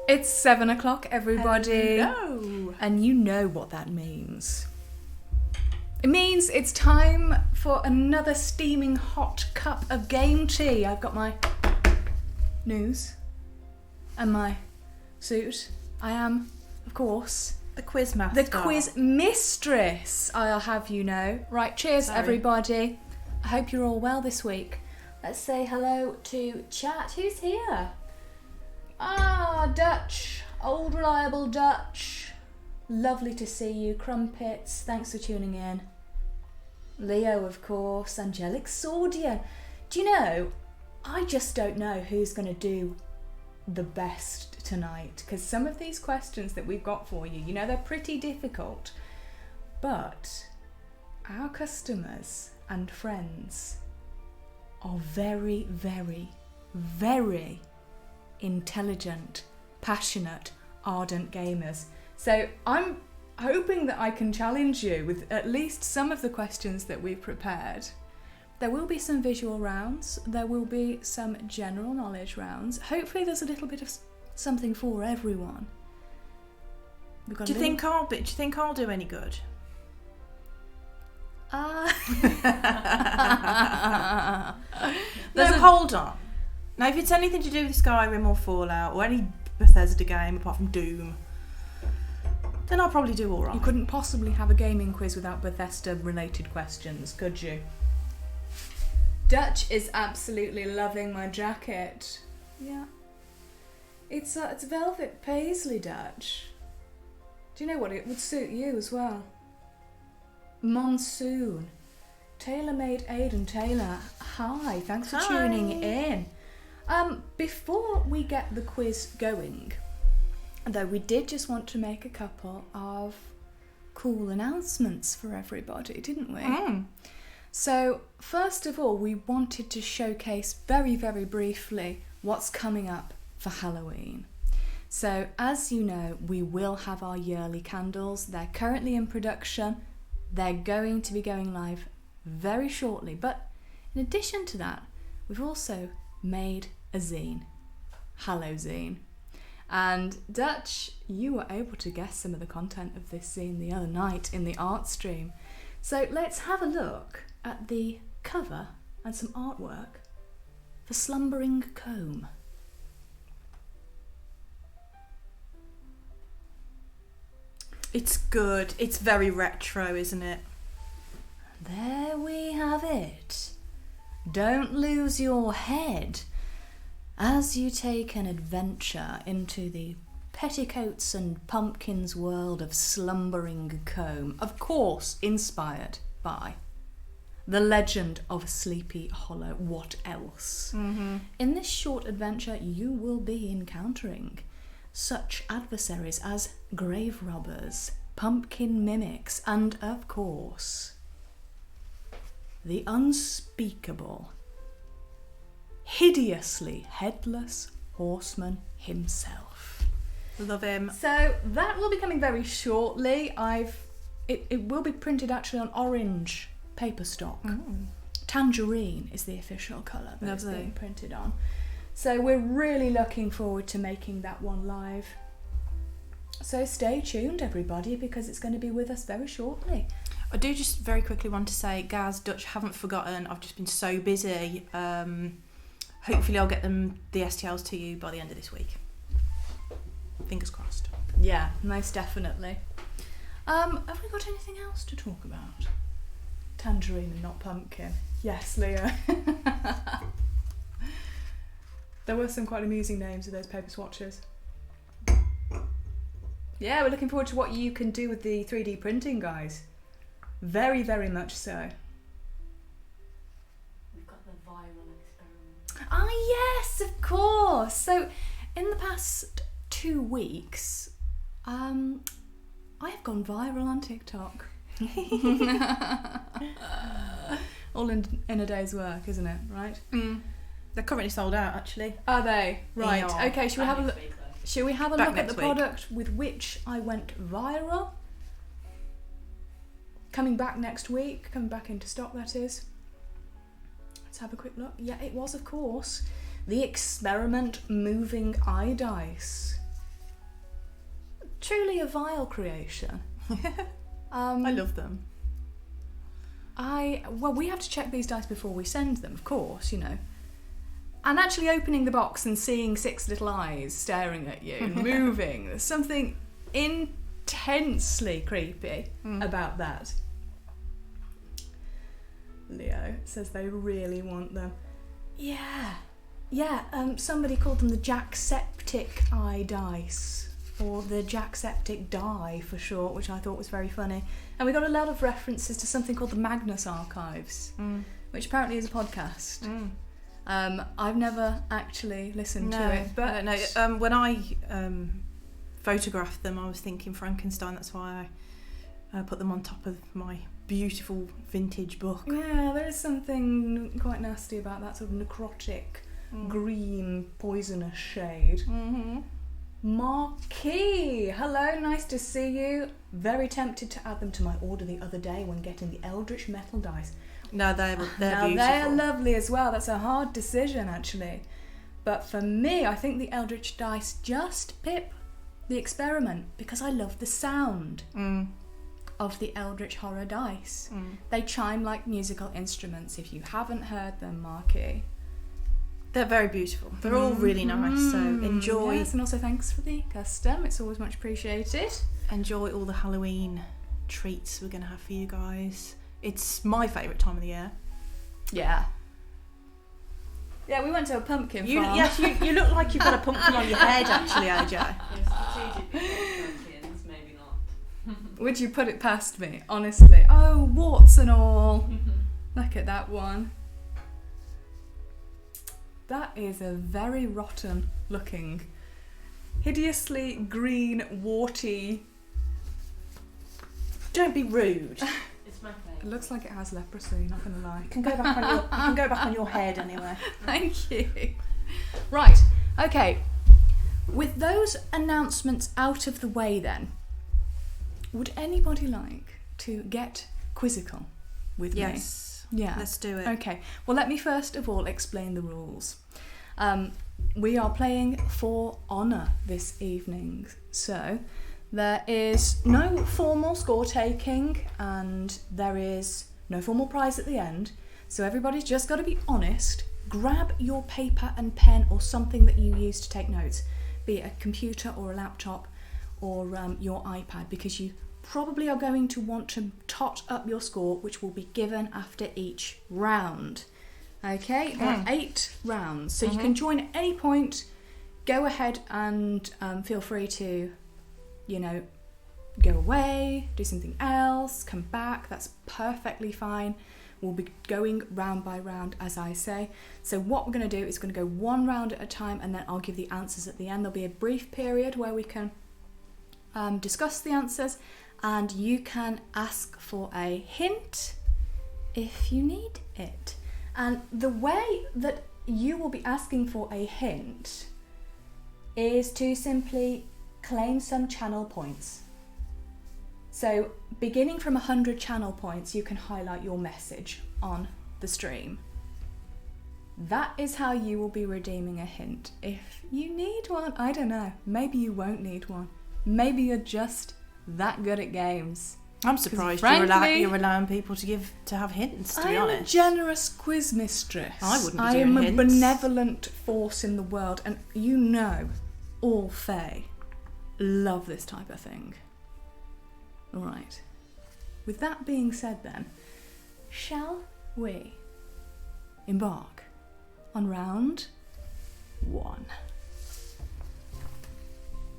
It's 7 o'clock, everybody. Hello. And you know what that means. It means it's time for another steaming hot cup of GameTea. I've got my news and my suit. I am, of course, The quiz master. the quiz mistress, I'll have you know. Right, cheers, Sorry. everybody. I hope you're all well this week. Let's say hello to chat. Who's here? Dutch. Old reliable Dutch. Lovely to see you. Crumpets, thanks for tuning in. Leo, of course. Angelic Sordian. Do you know, I just don't know who's going to do the best tonight, because some of these questions that we've got for you, they're pretty difficult, but our customers and friends are very, very, very intelligent, passionate, ardent gamers. So I'm hoping that I can challenge you with at least some of the questions that we've prepared. There will be some visual rounds, there will be some general knowledge rounds. Hopefully there's a little bit of something for everyone. Do you think I'll do any good? Hold on. Now, if it's anything to do with Skyrim or Fallout or any Bethesda game apart from Doom, then I'll probably do all right. You couldn't possibly have a gaming quiz without Bethesda-related questions, could you? Dutch is absolutely loving my jacket. Yeah. It's velvet paisley, Dutch. Do you know what? It would suit you as well. Monsoon. Tailor-made Aidan Taylor. Hi, thanks for tuning in. Before we get the quiz going, though, we did just want to make a couple of cool announcements for everybody, didn't we? So, first of all, we wanted to showcase very, very briefly what's coming up for Halloween. So, as you know, we will have our yearly candles. They're currently in production. They're going to be going live very shortly. But in addition to that, we've also made a zine, Hallowzine. And Dutch, you were able to guess some of the content of this zine the other night in the art stream. So let's have a look at the cover and some artwork for Slumbering Comb. It's good. It's very retro, isn't it? There we have it. Don't lose your head as you take an adventure into the petticoats and pumpkins world of Slumbering Comb, of course inspired by the legend of Sleepy Hollow. What else? In this short adventure, you will be encountering such adversaries as grave robbers, pumpkin mimics, and of course, the unspeakable, hideously headless horseman himself. Love him. So that will be coming very shortly. It will be printed actually on orange paper stock. Tangerine is the official colour that it's being printed on. So we're really looking forward to making that one live. So stay tuned, everybody, because it's going to be with us very shortly. I do just very quickly want to say, Gaz, Dutch, haven't forgotten. I've just been so busy. Hopefully I'll get the STLs to you by the end of this week. Fingers crossed. Yeah, most definitely. Have we got anything else to talk about? Tangerine and not pumpkin. Yes, Leo. There were some quite amusing names of those paper swatches. Yeah, we're looking forward to what you can do with the 3D printing, guys. Very, very much so. We've got the viral experiment. Ah, yes, of course. So, in the past 2 weeks, I have gone viral on TikTok. All in a day's work, isn't it? Right? They're currently sold out, actually. Are they? Right. Yeah. Okay. Shall we have a look? Shall we have a Back look at the next week. product with which I went viral? Coming back next week. Coming back into stock, that is. Let's have a quick look. Yeah, it was, of course, the Experiment Moving Eye Dice. truly a vile creation. I love them. Well, we have to check these dice before we send them, of course, you know. And actually opening the box and seeing 6 little eyes staring at you, moving, there's something intensely creepy about that. Leo says they really want them. Yeah, somebody called them the Jackseptic eye dice, or the Jackseptic die for short, which I thought was very funny. And we got a lot of references to something called the Magnus Archives, which apparently is a podcast. I've never actually listened to it, but I don't know. When I photographed them, I was thinking Frankenstein. That's why I put them on top of my beautiful vintage book. Yeah, there is something quite nasty about that sort of necrotic, green, poisonous shade. Marquis, hello, nice to see you. Very tempted to add them to my order the other day when getting the Eldritch Metal dice. No, they're Now beautiful. they're lovely as well. That's a hard decision, actually. But for me, I think the Eldritch dice just pip the experiment because I love the sound of the Eldritch Horror dice. They chime like musical instruments. If you haven't heard them, Marquis. They're very beautiful. They're all really nice, so enjoy. Yes, and also thanks for the custom. It's always much appreciated. Enjoy all the Halloween treats we're going to have for you guys. It's my favourite time of the year. Yeah. Yeah, we went to a pumpkin farm. Yes, you look like you've got a pumpkin on your head, actually, AJ. Yeah, strategically, pumpkins, maybe not. Would you put it past me, honestly? Oh, warts and all. Look at that one. That is a very rotten looking, hideously green, warty... Don't be rude. It's my It favourite. looks like it has leprosy, not gonna lie. You can go back on your head anyway. Thank you. Right, okay. With those announcements out of the way then, would anybody like to get quizzical with me? Yes. Yeah. Let's do it. Okay, well let me first of all explain the rules. We are playing for honour this evening, so there is no formal score taking and there is no formal prize at the end, so everybody's just got to be honest. Grab your paper and pen or something that you use to take notes, be it a computer or a laptop or your iPad, because you probably are going to want to tot up your score, which will be given after each round. Okay, there are 8 rounds, so you can join at any point. Go ahead and feel free to, you know, go away, do something else, come back. That's perfectly fine. We'll be going round by round, as I say. So what we're going to do is going to go one round at a time, and then I'll give the answers at the end. There'll be a brief period where we can discuss the answers, and you can ask for a hint if you need it. And the way that you will be asking for a hint is to simply claim some channel points. So beginning from 100 channel points, you can highlight your message on the stream. That is how you will be redeeming a hint. If you need one, I don't know, maybe you won't need one. Maybe you're just that good at games. I'm surprised frankly, you're allowing people to have hints, to be honest. I am a generous quiz mistress. I wouldn't be I doing am a hints. benevolent force in the world, and you know, all Fae love this type of thing. Right. With that being said then, shall we embark on round 1?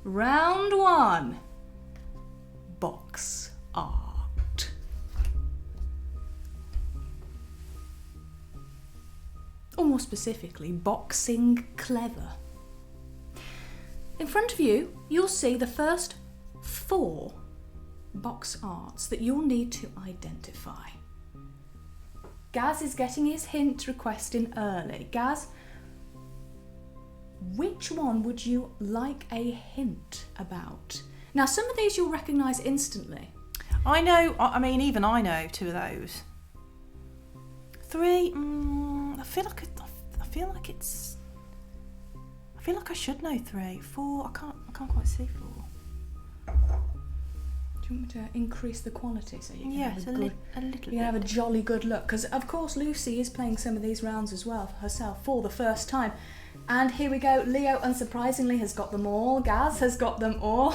Round 1. Box art. Or more specifically, boxing clever. In front of you, you'll see the first 4 box arts that you'll need to identify. Gaz is getting his hint request in early. Gaz, which one would you like a hint about? Now, some of these you'll recognise instantly. I know, I mean, even I know 2 of those. 3, I feel like I should know 3. 4, I can't quite see 4. Do you want me to increase the quality so you can Yes, have a good, little you can bit. have a jolly good look? Because of course Lucy is playing some of these rounds as well for herself for the first time. And here we go. Leo, unsurprisingly, has got them all. Gaz has got them all.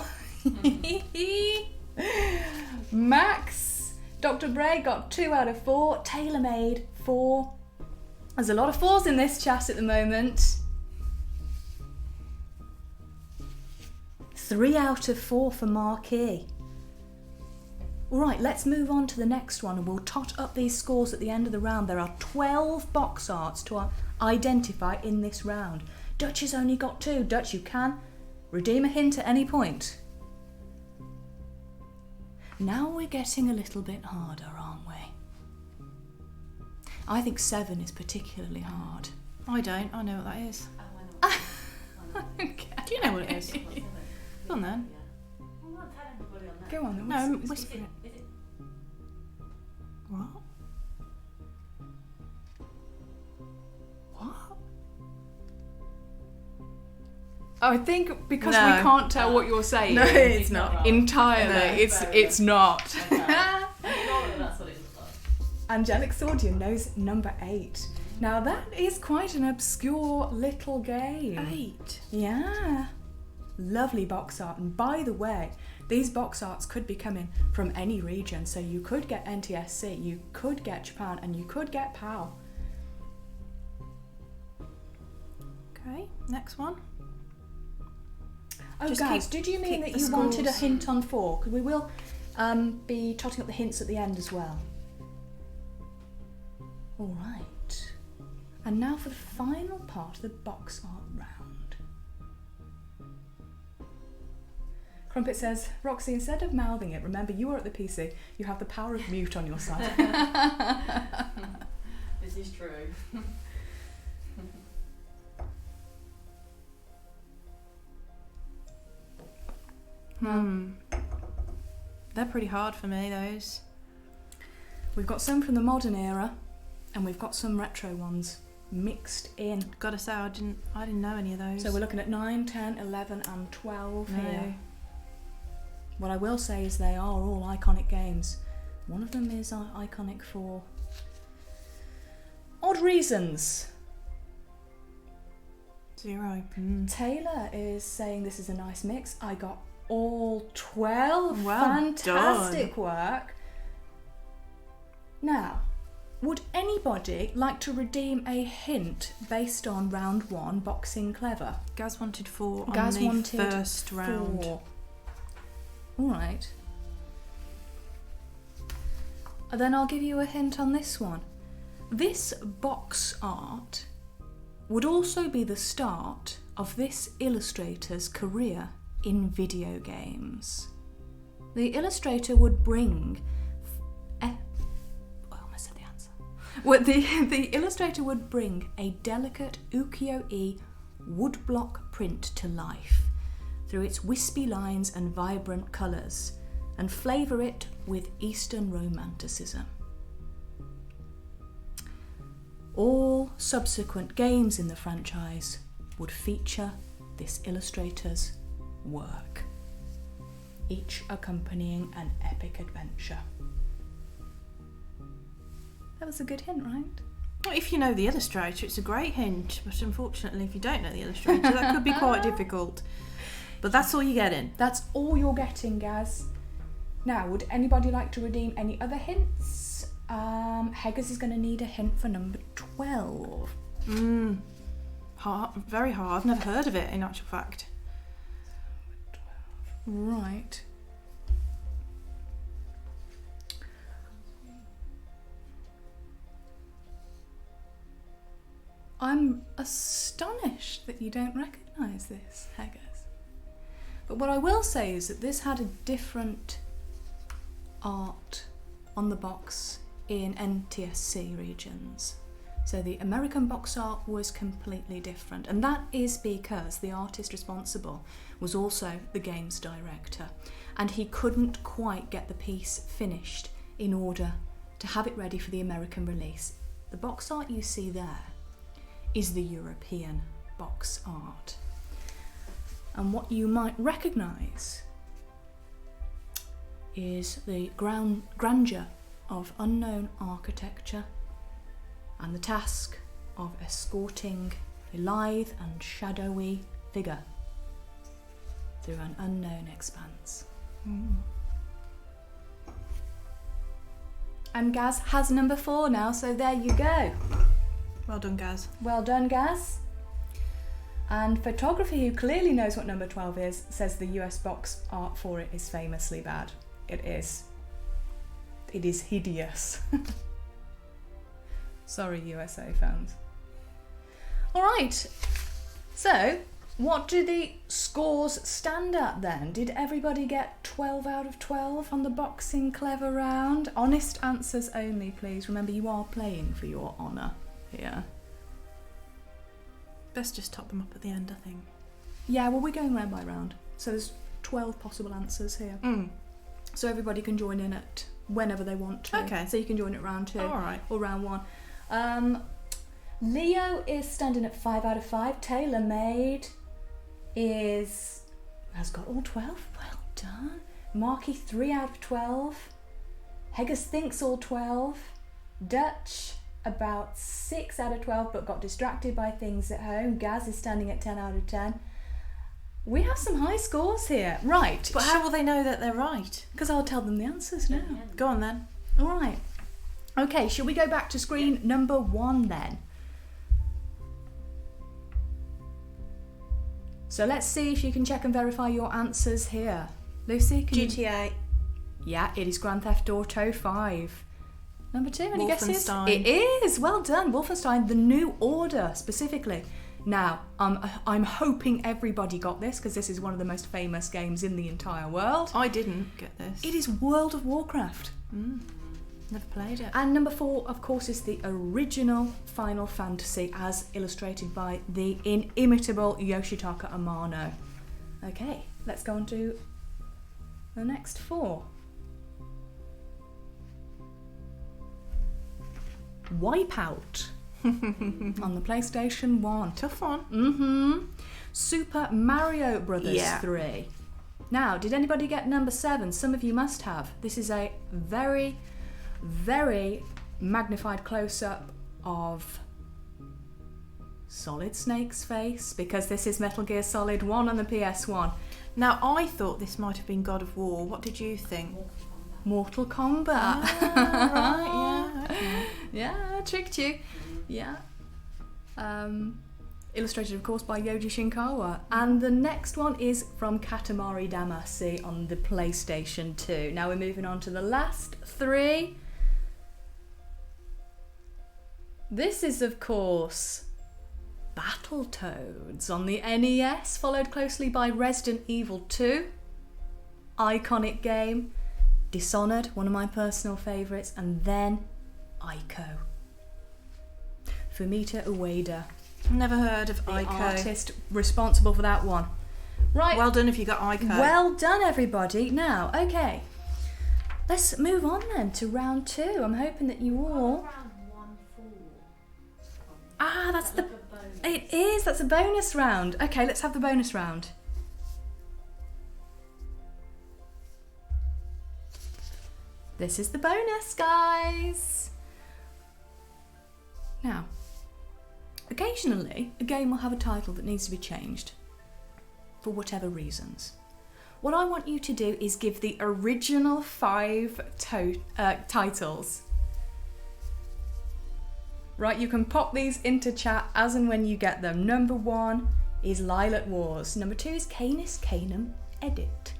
Max, Dr. Bray got 2 out of 4. TaylorMade 4. There's a lot of 4s in this chat at the moment. 3 out of 4 for Marquis. Right, let's move on to the next one and we'll tot up these scores at the end of the round. There are 12 box arts to identify in this round. Dutch has only got 2. Dutch, you can redeem a hint at any point. Now we're getting a little bit harder, aren't we? I think 7 is particularly hard. I don't. I know what that is. Okay. Do you know what it is? Go on then. Well, not tell everybody on that. Go on then. No, what's- whisper it. Is it? What? What? I think because No. we can't tell what you're saying. No, it's not. Entirely. No. It's not. Okay. Ignore that, that's what it looks like. Angelic Swordian knows number 8. Now that is quite an obscure little game. 8. Yeah. Lovely box art. And by the way, these box arts could be coming from any region. So you could get NTSC, you could get Japan, and you could get PAL. Okay, next one. Oh, Just guys, keep- did you mean keep that the you wanted a scores. hint on 4? Because we will be totting up the hints at the end as well. All right. And now for the final part of the box art round. Crumpet says, Roxy, instead of mouthing it, remember you are at the PC, you have the power of mute on your side. This is true. They're pretty hard for me, those. We've got some from the modern era, and we've got some retro ones mixed in. Gotta say, I didn't know any of those. So we're looking at 9, 10, 11 and 12 No. here. What I will say is they are all iconic games. One of them is iconic for odd reasons. 0. Taylor is saying this is a nice mix. I got all 12. Well Fantastic work. Now, would anybody like to redeem a hint based on round 1, Boxing Clever? Gaz wanted 4 on Gaz the wanted first round. 4. Alright. Then I'll give you a hint on this one. This box art would also be the start of this illustrator's career in video games. The illustrator would bring... I almost said the answer. Well, the illustrator would bring a delicate ukiyo-e woodblock print to life through its wispy lines and vibrant colours, and flavour it with Eastern romanticism. All subsequent games in the franchise would feature this illustrator's work, each accompanying an epic adventure. That was a good hint, right? Well, if you know the illustrator, it's a great hint, but unfortunately, if you don't know the illustrator, that could be quite difficult. But that's all you're getting. That's all you're getting, Gaz. Now, would anybody like to redeem any other hints? Heggers is going to need a hint for number 12. Hard, very hard. I've never heard of it, in actual fact. Right. I'm astonished that you don't recognise this, Heggers. But what I will say is that this had a different art on the box in NTSC regions. So the American box art was completely different, and that is because the artist responsible was also the games director, and he couldn't quite get the piece finished in order to have it ready for the American release. The box art you see there is the European box art. And what you might recognise is the grandeur of unknown architecture and the task of escorting a lithe and shadowy figure through an unknown expanse. And Gaz has number 4 now, so there you go. Well done, Gaz. Well done, Gaz. And photography, who clearly knows what number 12 is, says the US box art for it is famously bad. It is. It is hideous. Sorry, USA fans. All right. So, what do the scores stand at then? Did everybody get 12 out of 12 on the Boxing Clever round? Honest answers only, please. Remember, you are playing for your honour here. Best just top them up at the end, I think. Yeah, well, we're going round by round. So there's 12 possible answers here. So everybody can join in at whenever they want to. Okay. So you can join at round 2 All right. or round 1. Leo is standing at 5 out of 5. Tailor Made has got all 12. Well done. Marky 3 out of 12. Heggers thinks all 12. Dutch about 6 out of 12 but got distracted by things at home. Gaz is standing at 10 out of 10. We have some high scores here. Right. But how will they know that they're right? Because I'll tell them the answers now. Go on then. All right. Okay, shall we go back to screen number 1 then? So let's see if you can check and verify your answers here. Lucy, can you... GTA. Yeah, it is Grand Theft Auto 5. Number 2, any guesses? Wolfenstein. It is, well done. Wolfenstein, The New Order specifically. Now, I'm hoping everybody got this because this is one of the most famous games in the entire world. I didn't get this. It is World of Warcraft. Never played it. And number 4, of course, is the original Final Fantasy as illustrated by the inimitable Yoshitaka Amano. Okay, let's go on to the next 4. Wipeout on the PlayStation 1. Tough one. Super Mario Brothers 3. Now, did anybody get number 7? Some of you must have. This is a very, very magnified close-up of Solid Snake's face because this is Metal Gear Solid 1 on the PS1. Now, I thought this might have been God of War. What did you think? Mortal Kombat. Right, yeah. Okay. Yeah, I tricked you. Yeah. Illustrated, of course, by Yoji Shinkawa. And the next one is from Katamari Damacy on the PlayStation 2. Now we're moving on to the last 3. This is, of course, Battletoads on the NES, followed closely by Resident Evil 2. Iconic game. Dishonored, one of my personal favourites, and then Ico. Fumita Ueda, Never heard of the Ico. artist responsible for that one. Right. Well done if you got Ico. Well done, everybody. Now, okay, let's move on then to round 2. I'm hoping that you all. That's the. It is. That's a bonus round. Okay, let's have the bonus round. This is the bonus, guys. Now, occasionally, a game will have a title that needs to be changed for whatever reasons. What I want you to do is give the original 5 titles. Right, you can pop these into chat as and when you get them. Number 1 is Lilac Wars. Number 2 is Canis Canum Edit,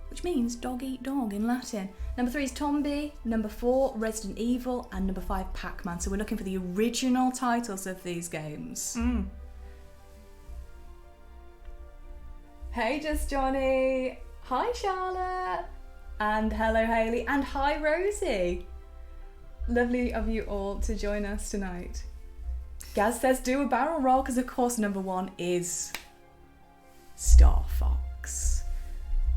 which means dog eat dog in Latin. Number 3 is Tombi, number 4 Resident Evil, and number 5 Pac-Man. So we're looking for the original titles of these games. Hey Just Johnny, hi Charlotte, and hello Hayley, and hi Rosie. Lovely of you all to join us tonight. Gaz says do a barrel roll because of course number 1 is Star Fox.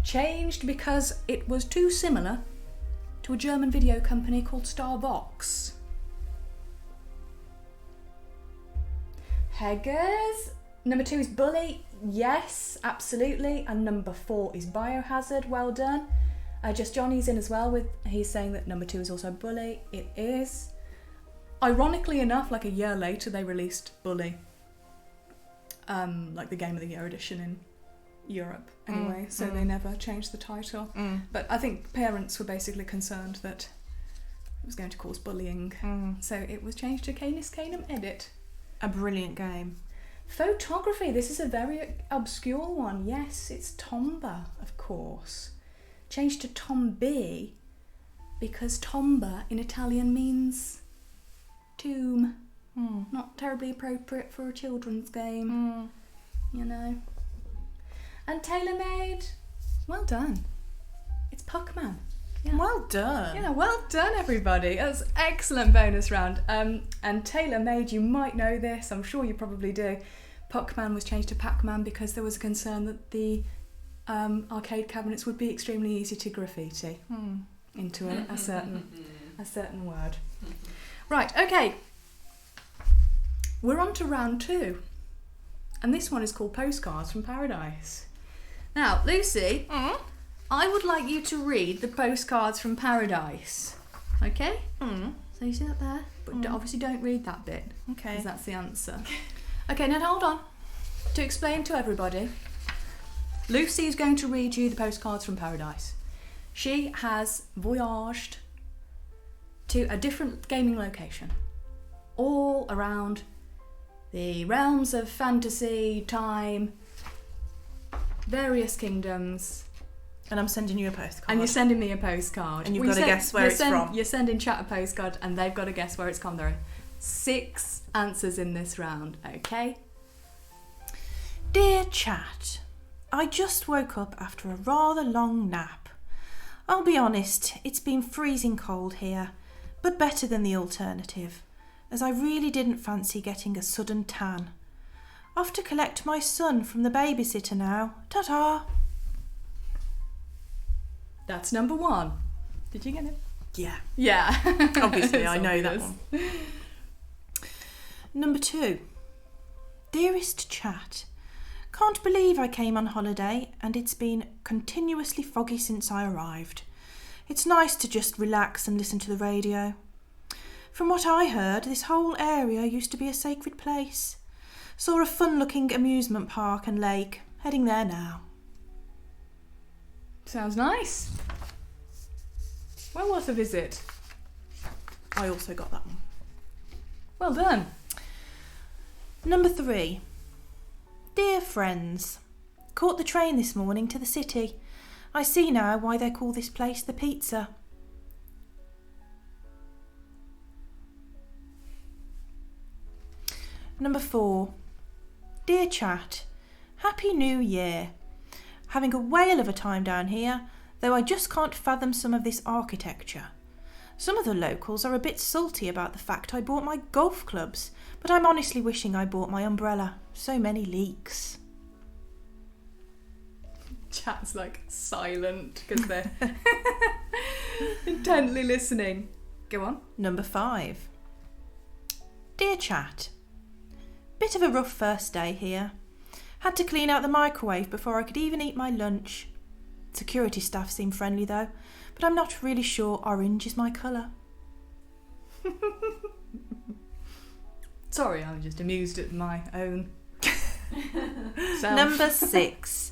Changed because it was too similar to a German video company called Starbox. Heggers. Number 2 is Bully. Yes, absolutely. And number 4 is Biohazard. Well done. Just Johnny's in as well he's saying that number 2 is also Bully. It is. Ironically enough, like a year later they released Bully. Like the Game of the Year edition in Europe anyway, so they never changed the title. But I think parents were basically concerned that it was going to cause bullying, so it was changed to Canis Canum Edit. A brilliant game. Photography, this is a very obscure one. Yes, it's Tomba, of course. Changed to Tombi because tomba in Italian means tomb. Not terribly appropriate for a children's game, you know. And tailor-made, well done. It's Puckman. Yeah. Well done. Yeah, well done, everybody. That's an excellent bonus round. And tailor-made, you might know this. I'm sure you probably do. Puckman was changed to Pac-Man because there was a concern that the arcade cabinets would be extremely easy to graffiti into a certain word. Right, okay. We're on to round 2. And this one is called Postcards from Paradise. Now, Lucy, I would like you to read the Postcards from Paradise. Okay? So you see that there? But obviously don't read that bit. Okay. Because that's the answer. Okay, now hold on. To explain to everybody, Lucy is going to read you the Postcards from Paradise. She has voyaged to a different gaming location, all around the realms of fantasy, time, various kingdoms. And I'm sending you a postcard. And you're sending me a postcard. And you've got to guess where it's from. You're sending chat a postcard and they've got to guess where it's from. There are 6 answers in this round, okay? Dear chat, I just woke up after a rather long nap. I'll be honest, it's been freezing cold here, but better than the alternative, as I really didn't fancy getting a sudden tan. Off to collect my son from the babysitter now. Ta-ta! That's number 1. Did you get it? Yeah. Yeah. Obviously, I know that one. Number 2. Dearest chat, can't believe I came on holiday and it's been continuously foggy since I arrived. It's nice to just relax and listen to the radio. From what I heard, this whole area used to be a sacred place. Saw a fun-looking amusement park and lake. Heading there now. Sounds nice. Well worth a visit. I also got that one. Well done. Number 3. Dear friends, caught the train this morning to the city. I see now why they call this place the Pizza. Number 4. Dear chat, Happy New Year. Having a whale of a time down here, though I just can't fathom some of this architecture. Some of the locals are a bit salty about the fact I bought my golf clubs, but I'm honestly wishing I bought my umbrella. So many leaks. Chat's like silent because they're intently listening. Go on. Number 5. Dear chat, bit of a rough first day here. Had to clean out the microwave before I could even eat my lunch. Security staff seem friendly though, but I'm not really sure orange is my colour. Sorry, I'm just amused at my own self. Number 6.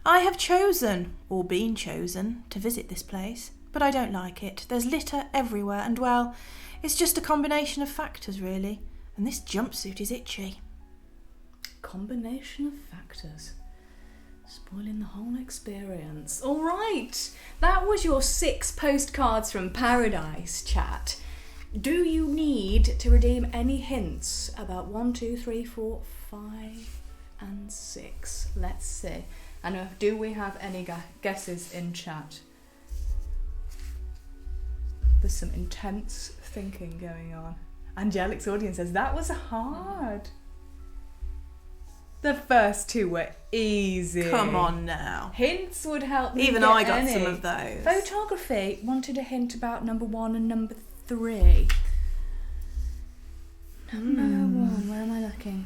I have chosen, or been chosen, to visit this place, but I don't like it. There's litter everywhere and, well, it's just a combination of factors really, and this jumpsuit is itchy. Combination of factors. Spoiling the whole experience. All right, that was your 6 postcards from Paradise, chat. Do you need to redeem any hints about 1, 2, 3, 4, 5 and 6? Let's see. And do we have any guesses in chat? There's some intense thinking going on. Angelic's audience says, that was hard. The first 2 were easy. Come on now. Hints would help me. Even get I got any. some of those. Photography wanted a hint about number 1 and number 3. Number 1, where am I looking?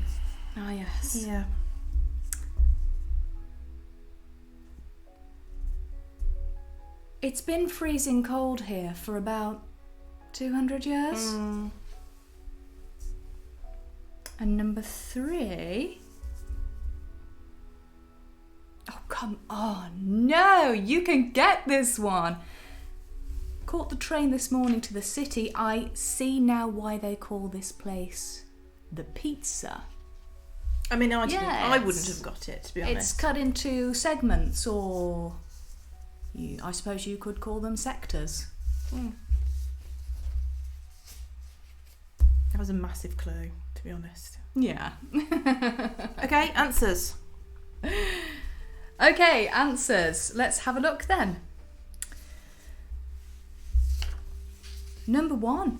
Ah, yes. Yeah. It's been freezing cold here for about 200 years. Mm. And number 3... Oh, come on. No, you can get this one. Caught the train this morning to the city. I see now why they call this place the Pizza. I mean, I Yeah, wouldn't have got it, to be honest. It's cut into segments, or I suppose you could call them sectors. Mm. That was a massive clue, to be honest. Yeah. Okay, answers. Okay, answers. Let's have a look then. Number 1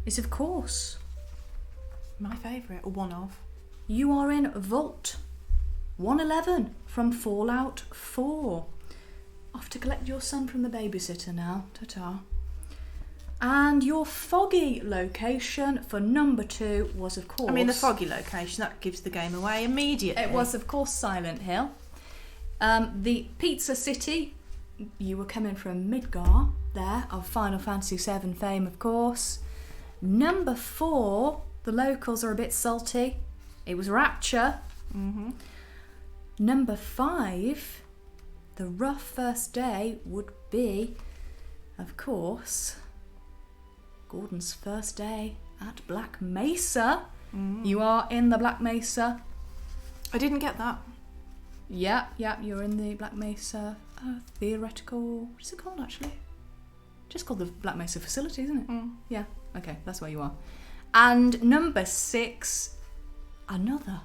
is, of course, My favourite, or one of. you are in Vault 111 from Fallout 4. Off to collect your son from the babysitter now. Ta-ta. And your foggy location for number 2 was, of course... I mean, the foggy location, that gives the game away immediately. It was, of course, Silent Hill. The Pizza City, you were coming from Midgar there, of Final Fantasy VII fame, of course. Number 4, the locals are a bit salty. It was Rapture. Mm-hmm. Number 5, the rough first day would be, of course, Gordon's first day at Black Mesa. Mm. You are in the Black Mesa. I didn't get that. Yeah, you're in the Black Mesa theoretical... What is it called, actually? Just called the Black Mesa facility, isn't it? Mm. Yeah, okay, that's where you are. And number 6, another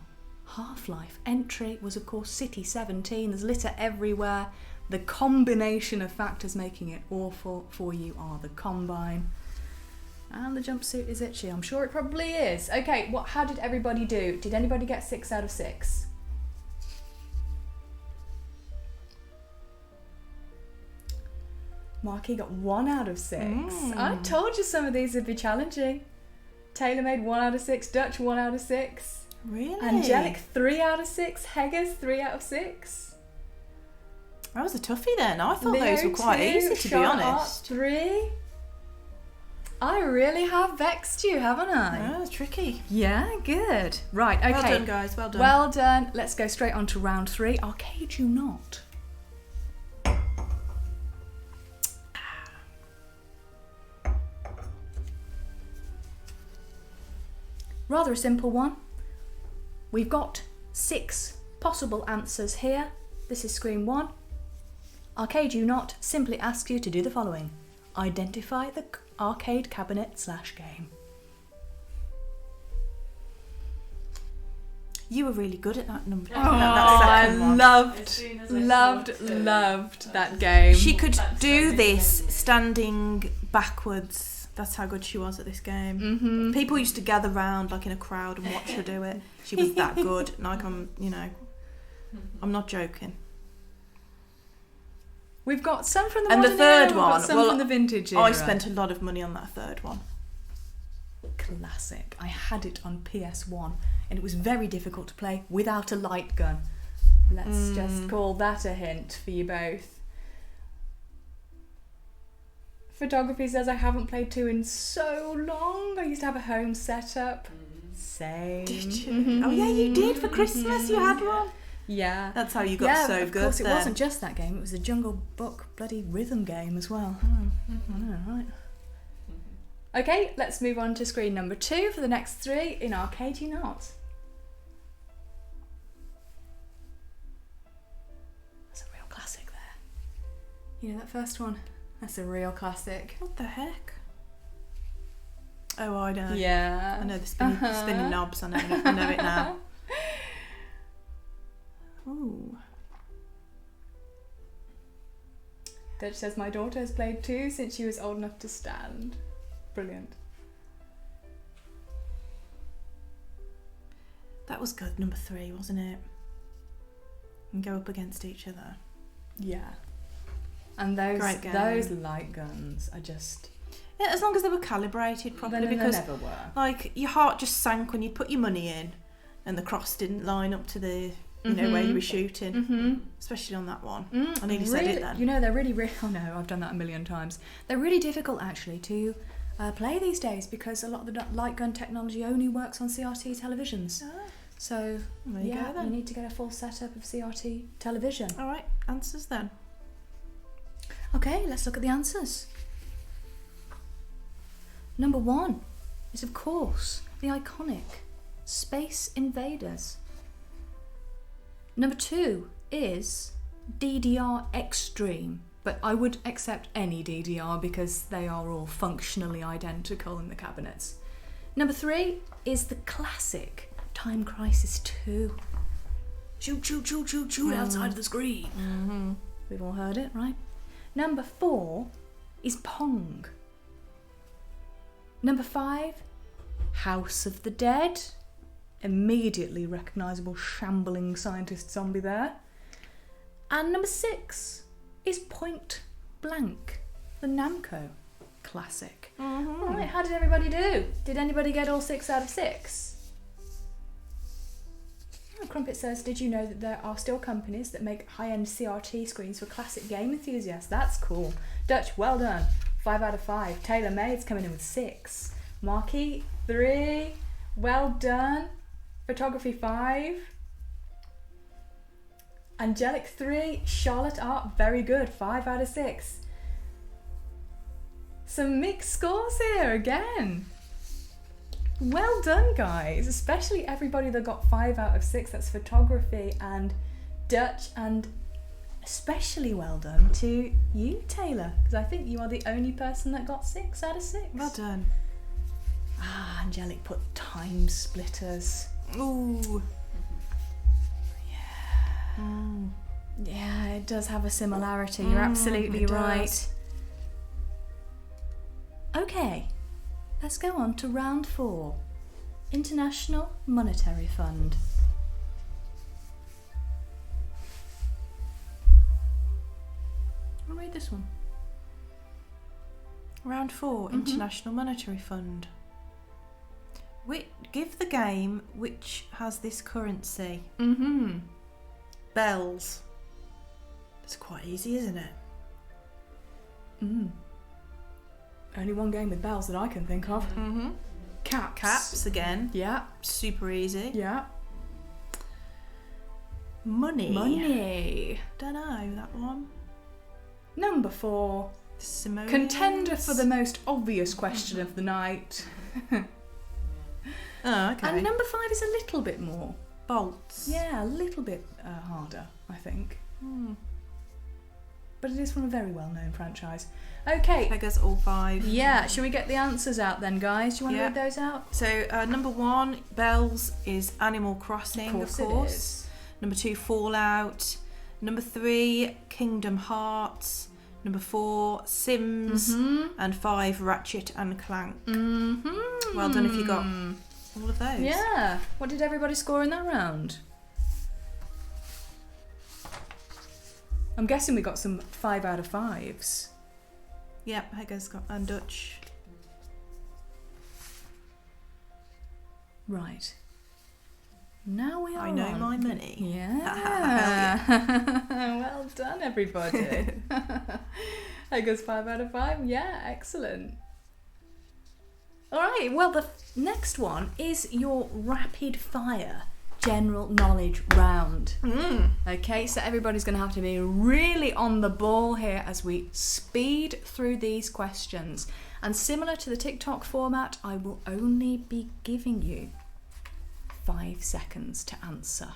Half-Life entry was, of course, City 17. There's litter everywhere. The combination of factors making it awful for you are the Combine. And the jumpsuit is itchy. I'm sure it probably is. Okay, how did everybody do? Did anybody get 6 out of 6? Marky got 1 out of 6. I told you some of these would be challenging. Taylor made 1 out of 6. Dutch 1 out of 6. Really? Angelic 3 out of 6. Heggers 3 out of 6. That was a toughie then. I thought Leo those were quite 2, easy, to be Charlotte honest. 3. I really have vexed you, haven't I? Yeah, it's tricky. Yeah, good. Right, okay. Well done, guys. Well done. Well done. Let's go straight on to round 3. Arcade you not. Rather a simple one. We've got 6 possible answers here. This is screen 1. Arcade you not simply asks you to do the following. Identify the arcade cabinet / game. You were really good at that number. Oh, that second one. loved that game. She could do this standing backwards. That's how good she was at this game. Mm-hmm. People used to gather round like in a crowd and watch her do it. She was that good. Like I'm not joking. We've got some from the And the modern third era, we've got one, some well, from the vintage era. I spent a lot of money on that third one. Classic. I had it on PS1 and it was very difficult to play without a light gun. Let's just call that a hint for you both. Photography says I haven't played 2 in so long. I used to have a home setup. Same. Did you? Oh yeah, you did for Christmas. You had one. Yeah. That's how you got so of good. course, then. it wasn't just that game. It was the Jungle Book bloody rhythm game as well. I know, right? Okay, let's move on to screen number 2 for the next 3 in Arcade You Not. That's a real classic there. You know that first one? That's a real classic. What the heck? Oh, I know. Yeah. I know the spinning knobs. I know it now. Ooh. Dutch says my daughter has played 2 since she was old enough to stand. Brilliant. That was good, number 3, wasn't it? And go up against each other. Yeah. And those Great game. those light guns are just... Yeah, as long as they were calibrated properly, They because never were. like your heart just sank when you'd put your money in and the cross didn't line up to the you know, where you were shooting, especially on that one. I nearly said it then. You know, they're really, oh no, I've done that a million times. They're really difficult actually to play these days because a lot of the light gun technology only works on CRT televisions. So There you go, then. you need to get a full setup of CRT television. All right, answers then. Okay, let's look at the answers. Number 1 is, of course, the iconic Space Invaders. Number 2 is DDR Extreme, but I would accept any DDR because they are all functionally identical in the cabinets. Number 3 is the classic Time Crisis 2. Shoot, shoot, shoot, shoot, shoot outside of the screen. We've all heard it, right? Number 4 is Pong. Number 5, House of the Dead. Immediately recognisable shambling scientist zombie there. And number 6 is Point Blank, the Namco classic. Right, how did everybody do? Did anybody get all 6 out of 6? Crumpet says, did you know that there are still companies that make high-end CRT screens for classic game enthusiasts? That's cool. Dutch, well done. 5 out of 5. Taylor May's coming in with 6. Marky, 3. Well done. Photography, 5. Angelic, 3. Charlotte Art, very good. 5 out of 6. Some mixed scores here again. Well done, guys, especially everybody that got 5 out of 6. That's photography and Dutch, and especially well done to you, Taylor, because I think you are the only person that got 6 out of 6. Well done. Angelic put Time Splitters. Ooh. Yeah, it does have a similarity. You're absolutely right. Okay. Let's go on to round 4. International Monetary Fund. I'll read this one. Round 4, International Monetary Fund. Give the game which has this currency. Bells. It's quite easy, isn't it? Only one game with bells that I can think of. Caps. Caps again. Yeah. Super easy. Yeah. Money. Don't know that one. Number 4. Simoleons. Contender for the most obvious question of the night. Oh, okay. And number 5 is a little bit more. Bolts. Yeah, a little bit harder, I think. But it is from a very well-known franchise. Okay. Pega's all 5. Yeah, shall we get the answers out then, guys? Do you want to read those out? So, number 1, Bells, is Animal Crossing, of course. It is. Number 2, Fallout. Number 3, Kingdom Hearts. Number 4, Sims. And 5, Ratchet and Clank. Well done if you got all of those. Yeah. What did everybody score in that round? I'm guessing we got some 5 out of 5s. Yep, Pega's got, and Dutch. Right. Now we are I know on. my money. Yeah. Well done, everybody. I guess 5 out of 5. Yeah, excellent. All right. Well, the next one is your rapid fire general knowledge round. Okay, so everybody's going to have to be really on the ball here as we speed through these questions. And similar to the TikTok format, I will only be giving you 5 seconds to answer.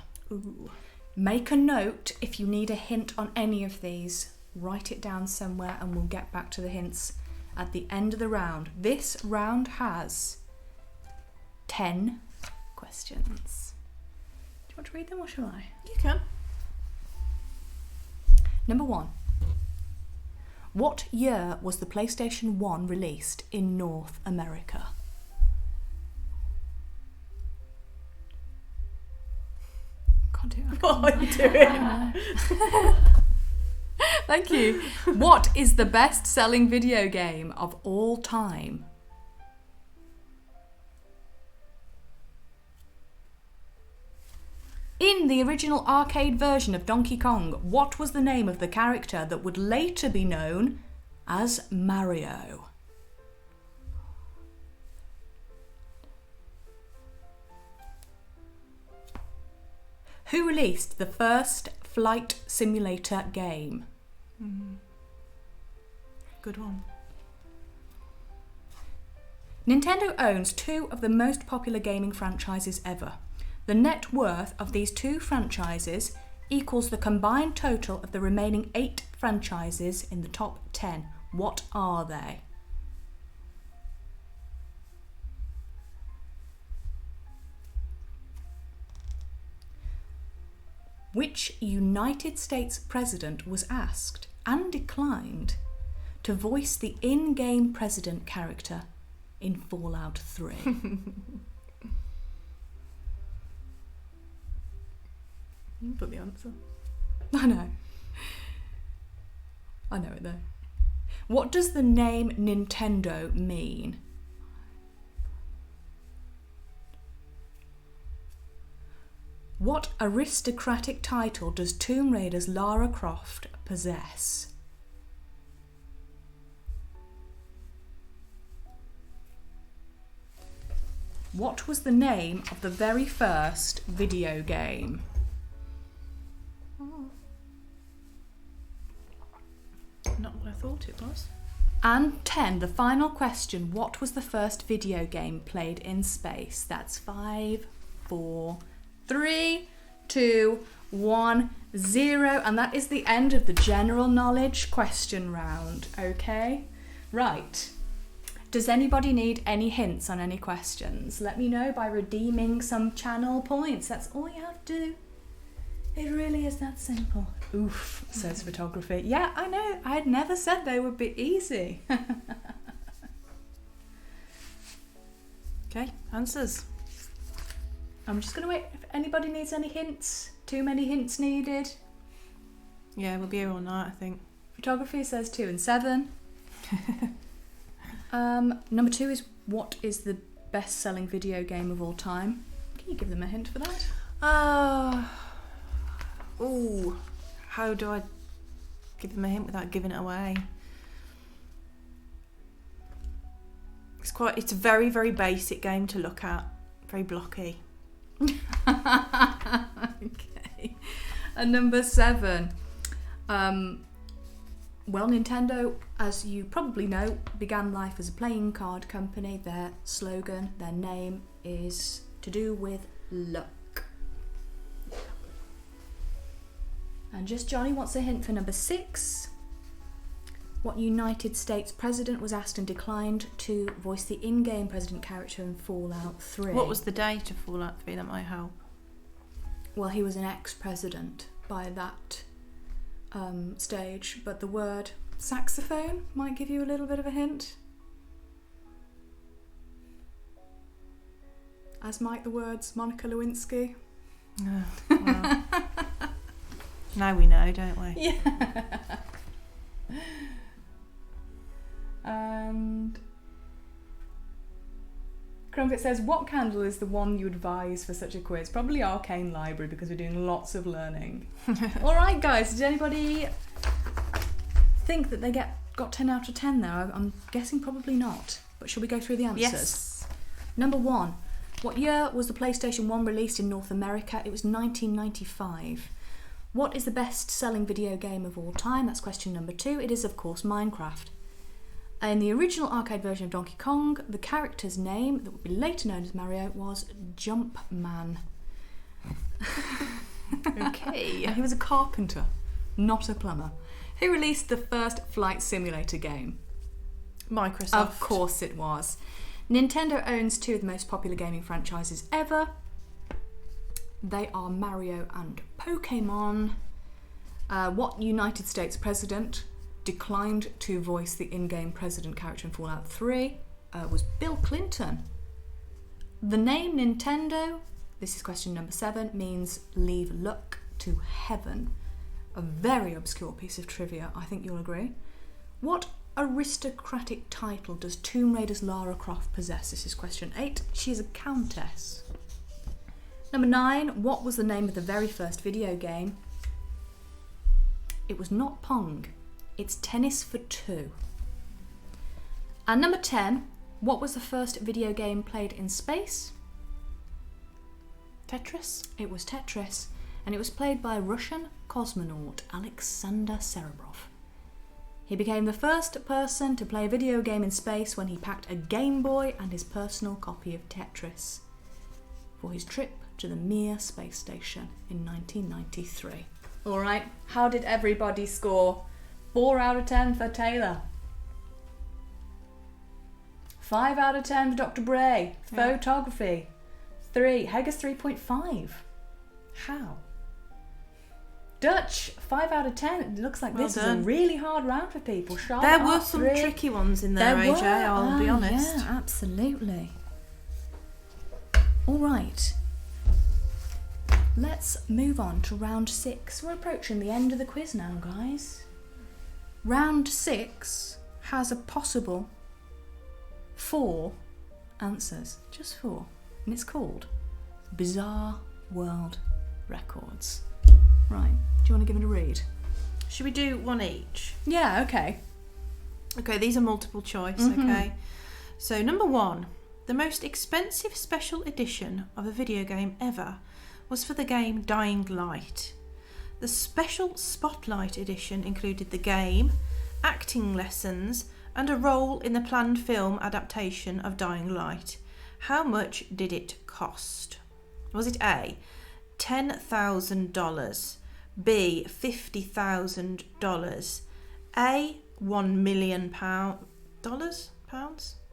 Make a note if you need a hint on any of these. Write it down somewhere and we'll get back to the hints at the end of the round. This round has 10 questions. Do you want to read them or shall I? You can. Number 1. What year was the PlayStation 1 released in North America? Can't do it. What are you doing? Thank you. What is the best-selling video game of all time? In the original arcade version of Donkey Kong, what was the name of the character that would later be known as Mario? Who released the first flight simulator game? Good one. Nintendo owns 2 of the most popular gaming franchises ever. The net worth of these 2 franchises equals the combined total of the remaining 8 franchises in the top 10. What are they? Which United States president was asked and declined to voice the in-game president character in Fallout 3? You put the answer. I know. I know it though. What does the name Nintendo mean? What aristocratic title does Tomb Raider's Lara Croft possess? What was the name of the very first video game? Not what I thought it was. And 10, the final question. What was the first video game played in space? That's 5, 4, 3, 2, 1, 0. And that is the end of the general knowledge question round. Okay? Right. Does anybody need any hints on any questions? Let me know by redeeming some channel points. That's all you have to do. It really is that simple. Oof, says photography. Yeah, I know. I had never said they would be easy. Okay, answers. I'm just going to wait if anybody needs any hints. Too many hints needed. Yeah, we'll be here all night, I think. Photography says 2 and 7. Number 2 is, what is the best-selling video game of all time? Can you give them a hint for that? Ooh, how do I give them a hint without giving it away? It's a very, very basic game to look at. Very blocky. Okay. And number 7. Well, Nintendo, as you probably know, began life as a playing card company. Their slogan, their name is to do with luck. And just Johnny wants a hint for number 6. What United States president was asked and declined to voice the in-game president character in Fallout 3? What was the date of Fallout 3? That might help. Well, he was an ex-president by that stage, but the word saxophone might give you a little bit of a hint. As might the words Monica Lewinsky. Oh, well. Now we know, don't we? Yeah. And Crumpet says, what candle is the one you advise for such a quiz? Probably Arcane Library, because we're doing lots of learning. Alright guys, did anybody think that they got 10 out of 10 there? I'm guessing probably not. But shall we go through the answers? Yes. Number 1. What year was the PlayStation 1 released in North America? It was 1995. What is the best-selling video game of all time? That's question number 2. It is, of course, Minecraft. In the original arcade version of Donkey Kong, the character's name, that would be later known as Mario, was Jumpman. Okay. And he was a carpenter, not a plumber. Who released the first flight simulator game? Microsoft. Of course it was. Nintendo owns 2 of the most popular gaming franchises ever. They are Mario and Pokemon. What United States president declined to voice the in-game president character in Fallout 3 was Bill Clinton. The name Nintendo, this is question number 7, means leave luck to heaven. A very obscure piece of trivia, I think you'll agree. What aristocratic title does Tomb Raider's Lara Croft possess? This is question 8. She is a countess. Number 9, what was the name of the very first video game? It was not Pong. It's Tennis for Two. And number 10, what was the first video game played in space? Tetris? It was Tetris, and it was played by Russian cosmonaut Alexander Serebrov. He became the first person to play a video game in space when he packed a Game Boy and his personal copy of Tetris for his trip to the Mir space station in 1993. All right, how did everybody score? 4 out of 10 for Taylor. 5 out of 10 for Dr. Bray. Photography. 3. Hager's 3.5. How? Dutch, 5 out of 10. It looks like this is a really hard round for people. Charlotte, there were some tricky ones in there, AJ, I'll be honest. Yeah, absolutely. All right. Let's move on to round 6. We're approaching the end of the quiz now, guys. Round 6 has a possible 4 answers. Just 4. And it's called Bizarre World Records. Right, do you want to give it a read? Should we do one each? Yeah, okay. Okay, these are multiple choice, okay? So number 1, the most expensive special edition of a video game ever was for the game Dying Light. The special Spotlight edition included the game, acting lessons, and a role in the planned film adaptation of Dying Light. How much did it cost? Was it A, $10,000, B, $50,000, A, $1 million pounds?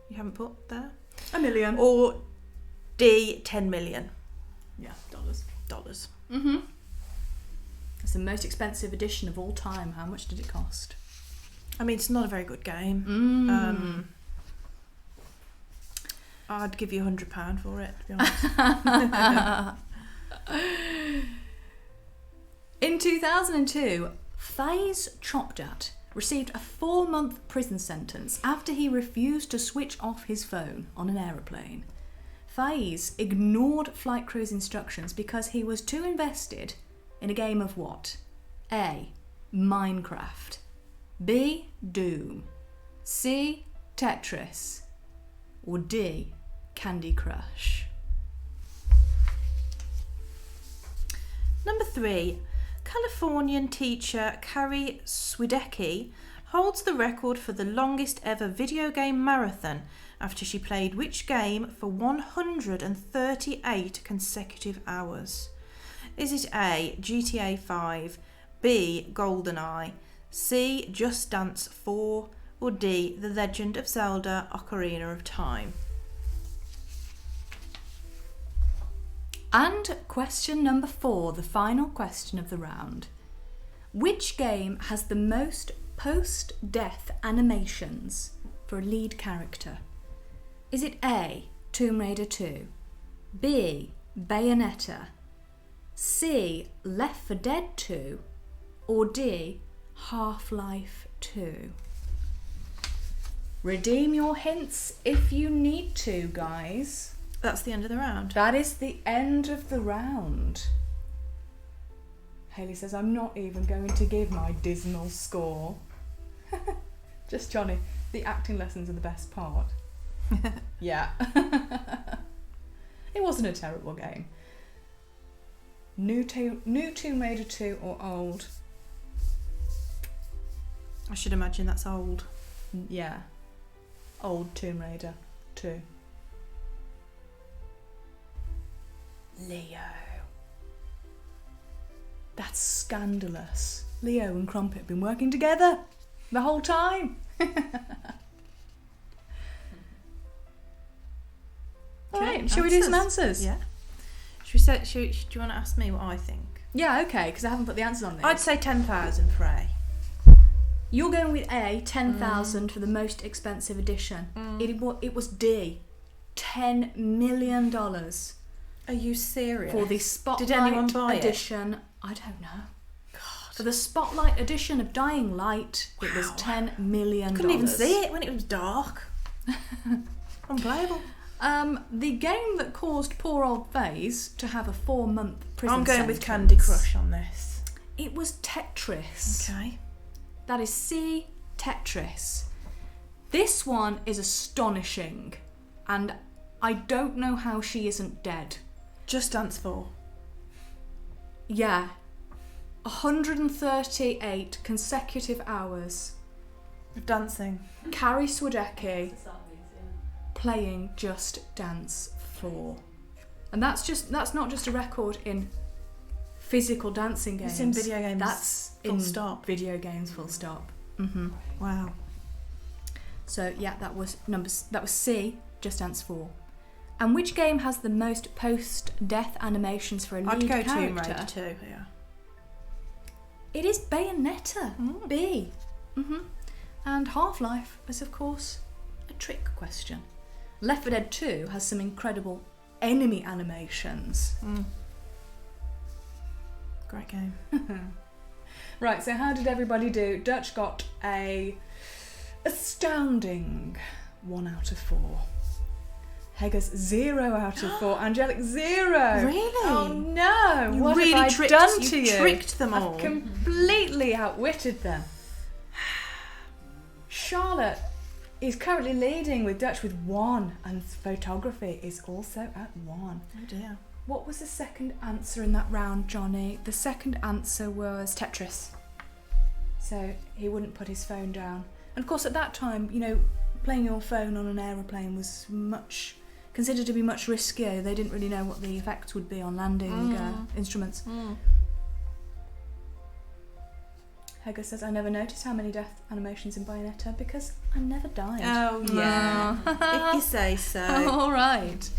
You haven't put there? $1 million. Or D, 10 million? Yeah, dollars. Dollars. It's the most expensive edition of all time. How much did it cost? I mean, it's not a very good game. I'd give you £100 for it, to be honest. In 2002, Faiz Chopdat received a 4-month prison sentence after he refused to switch off his phone on an aeroplane. Faiz ignored flight crew's instructions because he was too invested in a game of what? A. Minecraft. B. Doom. C. Tetris. Or D. Candy Crush. Number 3. Californian teacher Carrie Swidecki holds the record for the longest ever video game marathon after she played which game for 138 consecutive hours? Is it A, GTA 5, B, GoldenEye, C, Just Dance 4, or D, The Legend of Zelda Ocarina of Time? And question number 4, the final question of the round. Which game has the most post-death animations for a lead character? Is it A, Tomb Raider 2, B, Bayonetta, C, Left 4 Dead 2, or D, Half-Life 2? Redeem your hints if you need to, guys. That's the end of the round. That is the end of the round. Hayley says, I'm not even going to give my dismal score. Just Johnny, the acting lessons are the best part. Yeah. It wasn't a terrible game. New Tomb Raider 2 or old? I should imagine that's old. Yeah. Old Tomb Raider 2. Leo. That's scandalous. Leo and Crumpet have been working together the whole time. Alright, shall we do some answers? Yeah. Do you want to ask me what I think? Yeah, okay, because I haven't put the answers on this. I'd say 10,000 for A. You're going with A, 10,000 for the most expensive edition. It was D, $10 million. Are you serious? For the Spotlight Did anyone buy edition. I don't know. God. For the Spotlight edition of Dying Light, it was $10 million. Couldn't even see it when it was dark. Unplayable. The game that caused poor old FaZe to have a 4-month prison I'm going sentence. with Candy Crush on this. It was Tetris. Okay. That is C, Tetris. This one is astonishing, and I don't know how she isn't dead. Just Dance 4. Yeah. 138 consecutive hours. Of dancing. Carrie Swedecki To start with, playing Just Dance 4. And that's not just a record in physical dancing games. It's in video games. That's full in stop. video games full stop. Mm-hmm. Wow. So yeah, that was C, Just Dance 4. And which game has the most post-death animations for a lead I'd go character? Tomb Raider 2, yeah. It is Bayonetta, B. Mm-hmm. And Half-Life is, of course, a trick question. Left 4 Dead 2 has some incredible enemy animations. Great game. Right, so how did everybody do? Dutch got a astounding 1 out of 4. Hega's 0 out of 4. Angelic 0. Really? Oh no! You what really have I tricked, done to you? tricked them all. I've completely outwitted them. Charlotte is currently leading with Dutch with 1, and photography is also at 1. Oh dear. What was the second answer in that round, Johnny? The second answer was Tetris. So he wouldn't put his phone down. And of course at that time, you know, playing your phone on an aeroplane was considered to be much riskier. They didn't really know what the effects would be on landing instruments. Hega says, I never noticed how many death animations in Bayonetta because I never died. Oh yeah. If you say so. All right.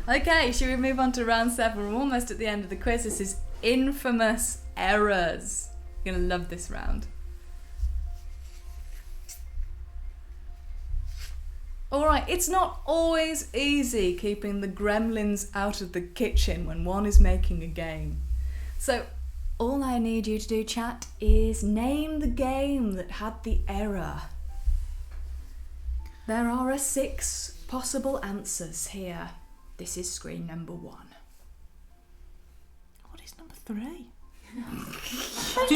Okay, should we move on to round 7? We're almost at the end of the quiz. This is infamous errors. You're going to love this round. All right, it's not always easy keeping the gremlins out of the kitchen when one is making a game. So all I need you to do, chat, is name the game that had the error. There are 6 possible answers here. This is screen number 1. What is number 3? Are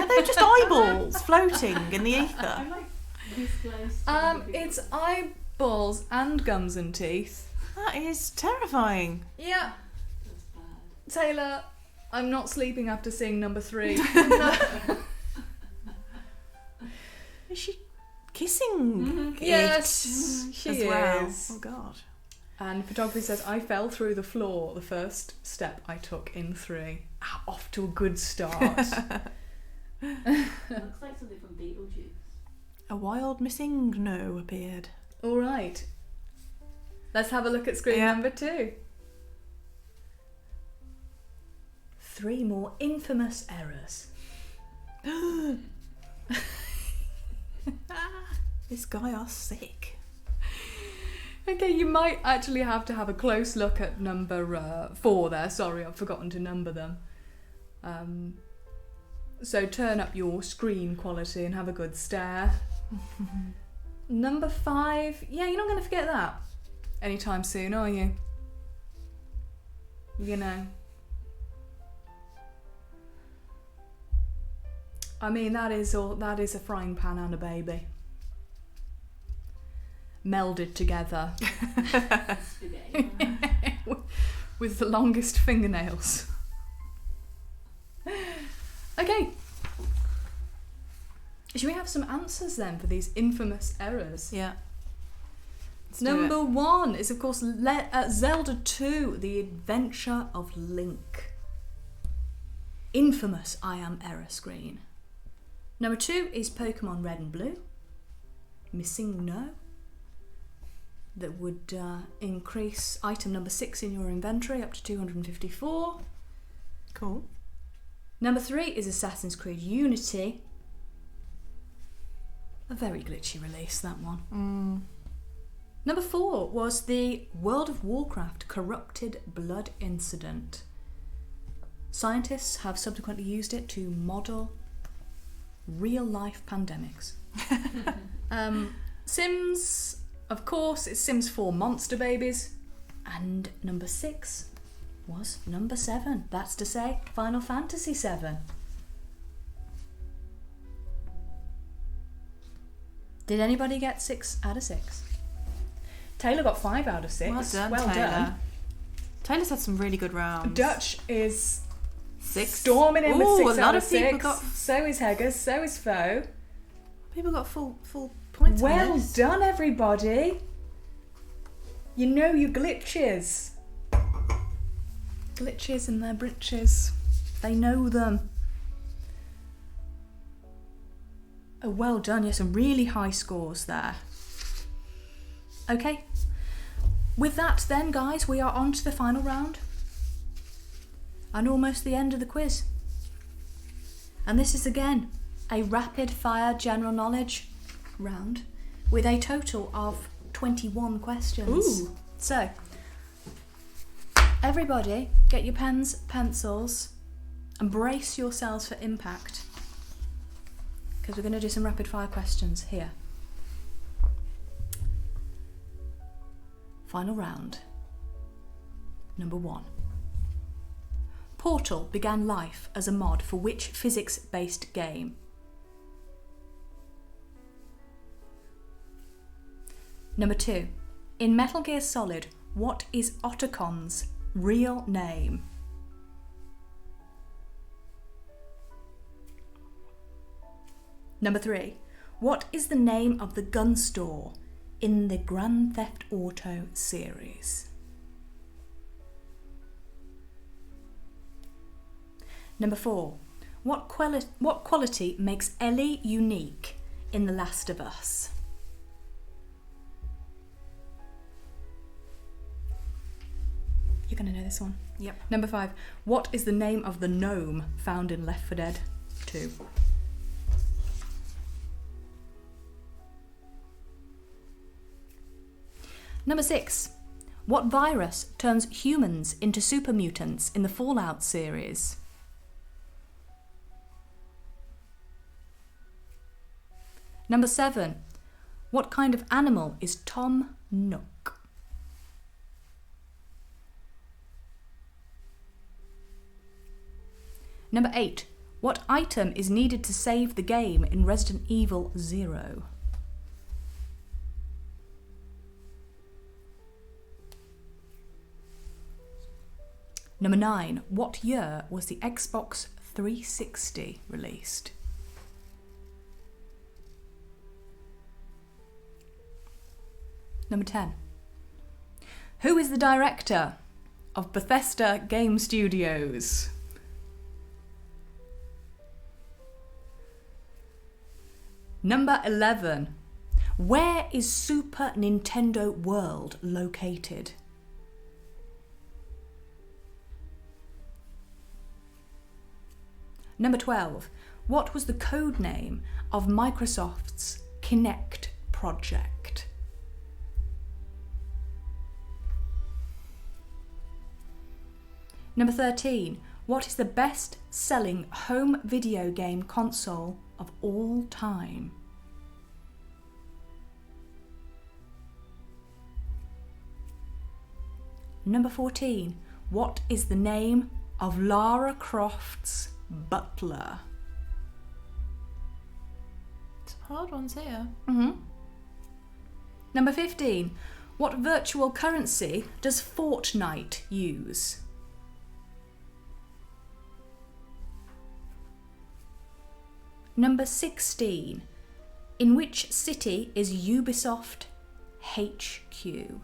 they just eyeballs floating in the ether? I'm like this close. To It's eyeballs and gums and teeth. That is terrifying. Yeah, That's bad. Taylor, I'm not sleeping after seeing number 3. Is she kissing it? Yes, she as well? is. Oh god. And photography says, I fell through the floor the first step I took in 3. Off to a good start. Looks like something from Beetlejuice. A wild missing no appeared. All right. Let's have a look at screen number 2. 3 more infamous errors. This guy are sick. Okay, you might actually have to have a close look at number 4 there. Sorry, I've forgotten to number them. So turn up your screen quality and have a good stare. Number 5, yeah, you're not going to forget that anytime soon, are you? You know. I mean, that is a frying pan and a baby. Melded together. Spaghetti. With the longest fingernails. Okay. Should we have some answers then for these infamous errors? Yeah. Number 1 is, of course, Zelda 2, The Adventure of Link. Infamous I am error screen. Number 2 is Pokemon Red and Blue. Missing no. That would increase item number 6 in your inventory up to 254. Cool. Number 3 is Assassin's Creed Unity. A very glitchy release, that one. Number 4 was the World of Warcraft Corrupted Blood incident. Scientists have subsequently used it to model real-life pandemics. Sims, of course, it's Sims 4 Monster Babies. And number 6 was number 7. That's to say, Final Fantasy 7. Did anybody get 6 out of 6? Taylor got 5 out of 6. Well done, well Taylor. done. Taylor's had some really good rounds. Dutch is 6. storming in with Ooh, 6 a out lot of of people 6. got- So is Heggers, so is Foe. People got full points on Well this. done, everybody. You know your glitches. Glitches in their britches. They know them. Oh, well done. Yes, some really high scores there. Okay. With that then, guys, we are on to the final round. And almost the end of the quiz. And this is again a rapid fire general knowledge round with a total of 21 questions. Ooh. So, everybody get your pens, pencils, and brace yourselves for impact. Because we're going to do some rapid fire questions here. Final round. Number 1. Portal began life as a mod for which physics-based game? Number 2. In Metal Gear Solid, what is Otacon's real name? Number 3. What is the name of the gun store in the Grand Theft Auto series? Number 4. What quality makes Ellie unique in The Last of Us? You're going to know this one. Yep. Number 5. What is the name of the gnome found in Left 4 Dead 2? Number 6. What virus turns humans into super mutants in the Fallout series? Number 7. What kind of animal is Tom Nook? Number 8. What item is needed to save the game in Resident Evil 0? Number 9. What year was the Xbox 360 released? Number 10. Who is the director of Bethesda Game Studios? Number 11. Where is Super Nintendo World located? Number 12. What was the code name of Microsoft's Kinect project? Number 13. What is the best-selling home video game console of all time? Number 14. What is the name of Lara Croft's butler? Some hard ones here. Number 15. What virtual currency does Fortnite use? Number 16. In which city is Ubisoft HQ?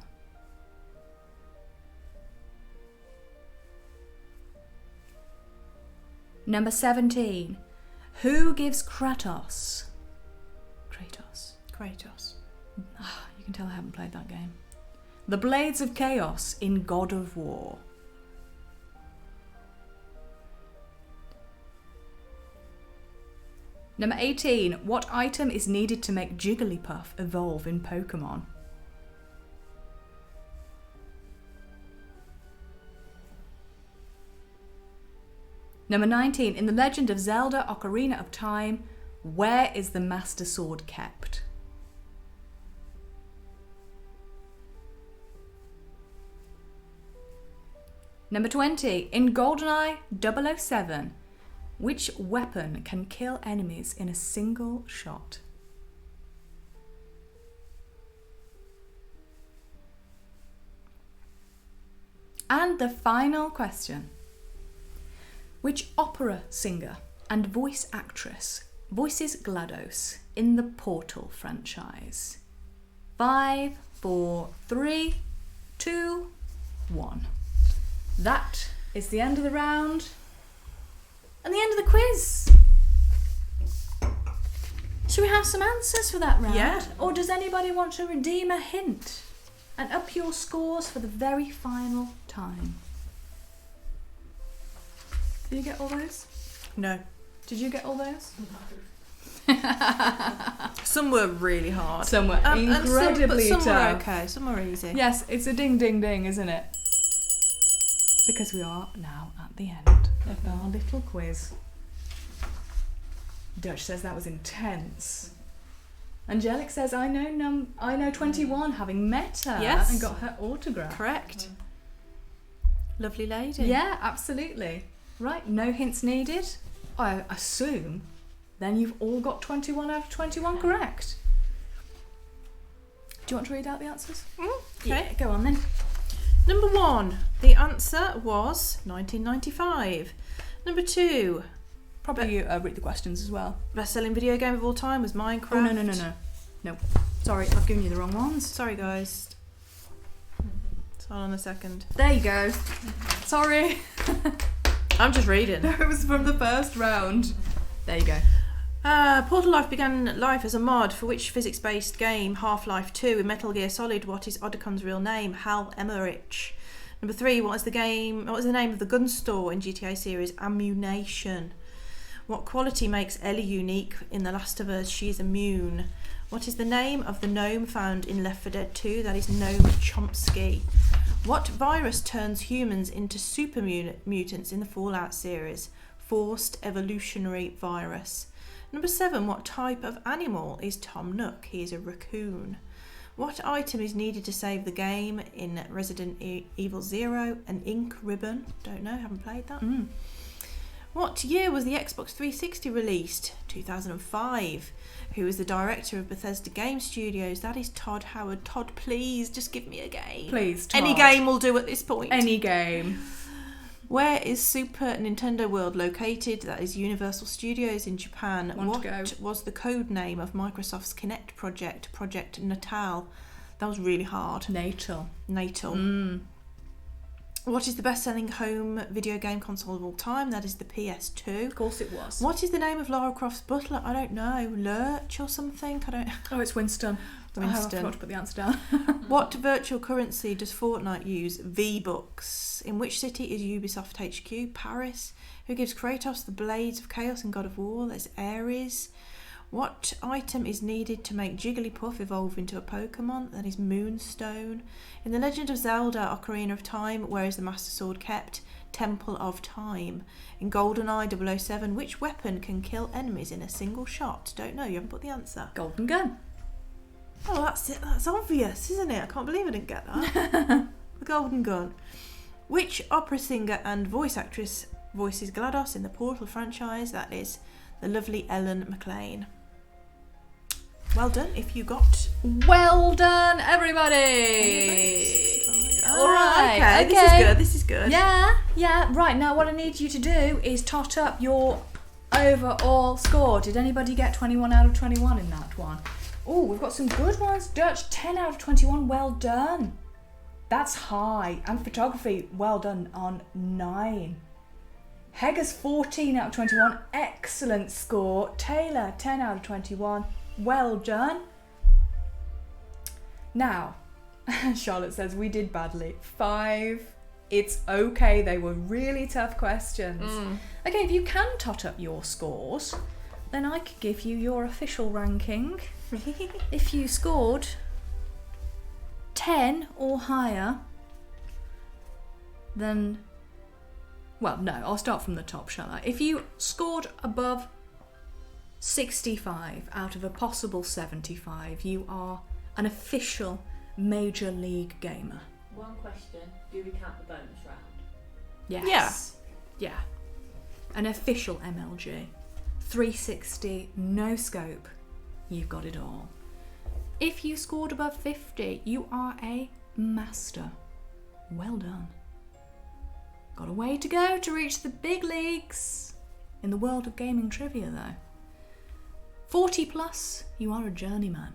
Number 17. Who gives Kratos? You can tell I haven't played that game. The Blades of Chaos in God of War. Number 18. What item is needed to make Jigglypuff evolve in Pokemon? Number 19. In The Legend of Zelda Ocarina of Time, where is the Master Sword kept? Number 20. In GoldenEye 007, which weapon can kill enemies in a single shot? And the final question. Which opera singer and voice actress voices GLaDOS in the Portal franchise? 5, 4, 3, 2, 1. That is the end of the round and the end of the quiz. Should we have some answers for that round? Yeah. Or does anybody want to redeem a hint and up your scores for the very final time? Did you get all those? No. Did you get all those? Some were really hard. Some were incredibly some tough. were okay. Some were easy. Yes, it's a ding ding ding, isn't it? Because we are now at the end of our little quiz. Dutch says that was intense. Angelic says, I know 21, having met her Yes. and got her autograph. Correct. Lovely lady. Yeah, absolutely. Right, no hints needed. I assume then you've all got 21 out of 21 correct. Do you want to read out the answers? Okay. Yeah, go on then. Number 1, the answer was 1995. Number 2, Probably you read the questions as well. best-selling video game of all time was Minecraft. Oh, no. Sorry, I've given you the wrong ones. Sorry, guys. Hold on a second. There you go. Sorry. I'm just reading. It was from the first round. There you go. Portal Life began life as a mod for which physics-based game Half-Life 2 in Metal Gear Solid. What is Odecon's real name? Hal Emmerich. Number 3, what was the name of the gun store in GTA series Ammunition? What quality makes Ellie unique in The Last of Us? She is immune. What is the name of the gnome found in Left 4 Dead 2? That is Gnome Chomsky. What virus turns humans into super mutants in the Fallout series? Forced evolutionary virus. Number 7, what type of animal is Tom Nook? He is a raccoon. What item is needed to save the game in Resident Evil 0? An ink ribbon. Don't know, haven't played that. What year was the Xbox 360 released? 2005. Who is the director of Bethesda Game Studios? That is Todd Howard. Todd, please, just give me a game. Please, Todd. Any game will do at this point. Any game. Where is Super Nintendo World located? That is Universal Studios in Japan. Want to go. What was the code name of Microsoft's Kinect project? Project Natal. That was really hard. Natal. What is the best-selling home video game console of all time? That is the PS2. Of course it was. What is the name of Lara Croft's butler? I don't know. Lurch or something? I don't. Oh, it's Winston. I forgot to put the answer down. What virtual currency does Fortnite use? V-Bucks. In which city is Ubisoft HQ? Paris. Who gives Kratos the Blades of Chaos in God of War? That's Ares. What item is needed to make Jigglypuff evolve into a Pokemon? That is Moonstone. In The Legend of Zelda Ocarina of Time, where is the Master Sword kept? Temple of Time. In GoldenEye 007, which weapon can kill enemies in a single shot? Don't know, you haven't put the answer. Golden gun. Oh, that's it. That's obvious, isn't it? I can't believe I didn't get that. The golden gun. Which opera singer and voice actress voices GLaDOS in the Portal franchise? That is the lovely Ellen McLean. Well done if you got... Well done, everybody! Alright, okay. This is good. Yeah. Right, now what I need you to do is tot up your overall score. Did anybody get 21 out of 21 in that one? Oh, we've got some good ones. Dutch, 10 out of 21, well done. That's high. And photography, well done on 9. Heggers, 14 out of 21, excellent score. Taylor, 10 out of 21, well done. Now, Charlotte says we did badly. 5. It's okay, they were really tough questions. Okay, if you can tot up your scores, then I could give you your official ranking. If you scored 10 or higher, then... Well, no, I'll start from the top, shall I? If you scored above 65 out of a possible 75, you are an official Major League gamer. One question, do we count the bonus round? Yes. Yeah. An official MLG. 360, no scope. You've got it all. If you scored above 50, you are a master. Well done. Got a way to go to reach the big leagues in the world of gaming trivia, though. 40 plus, you are a journeyman.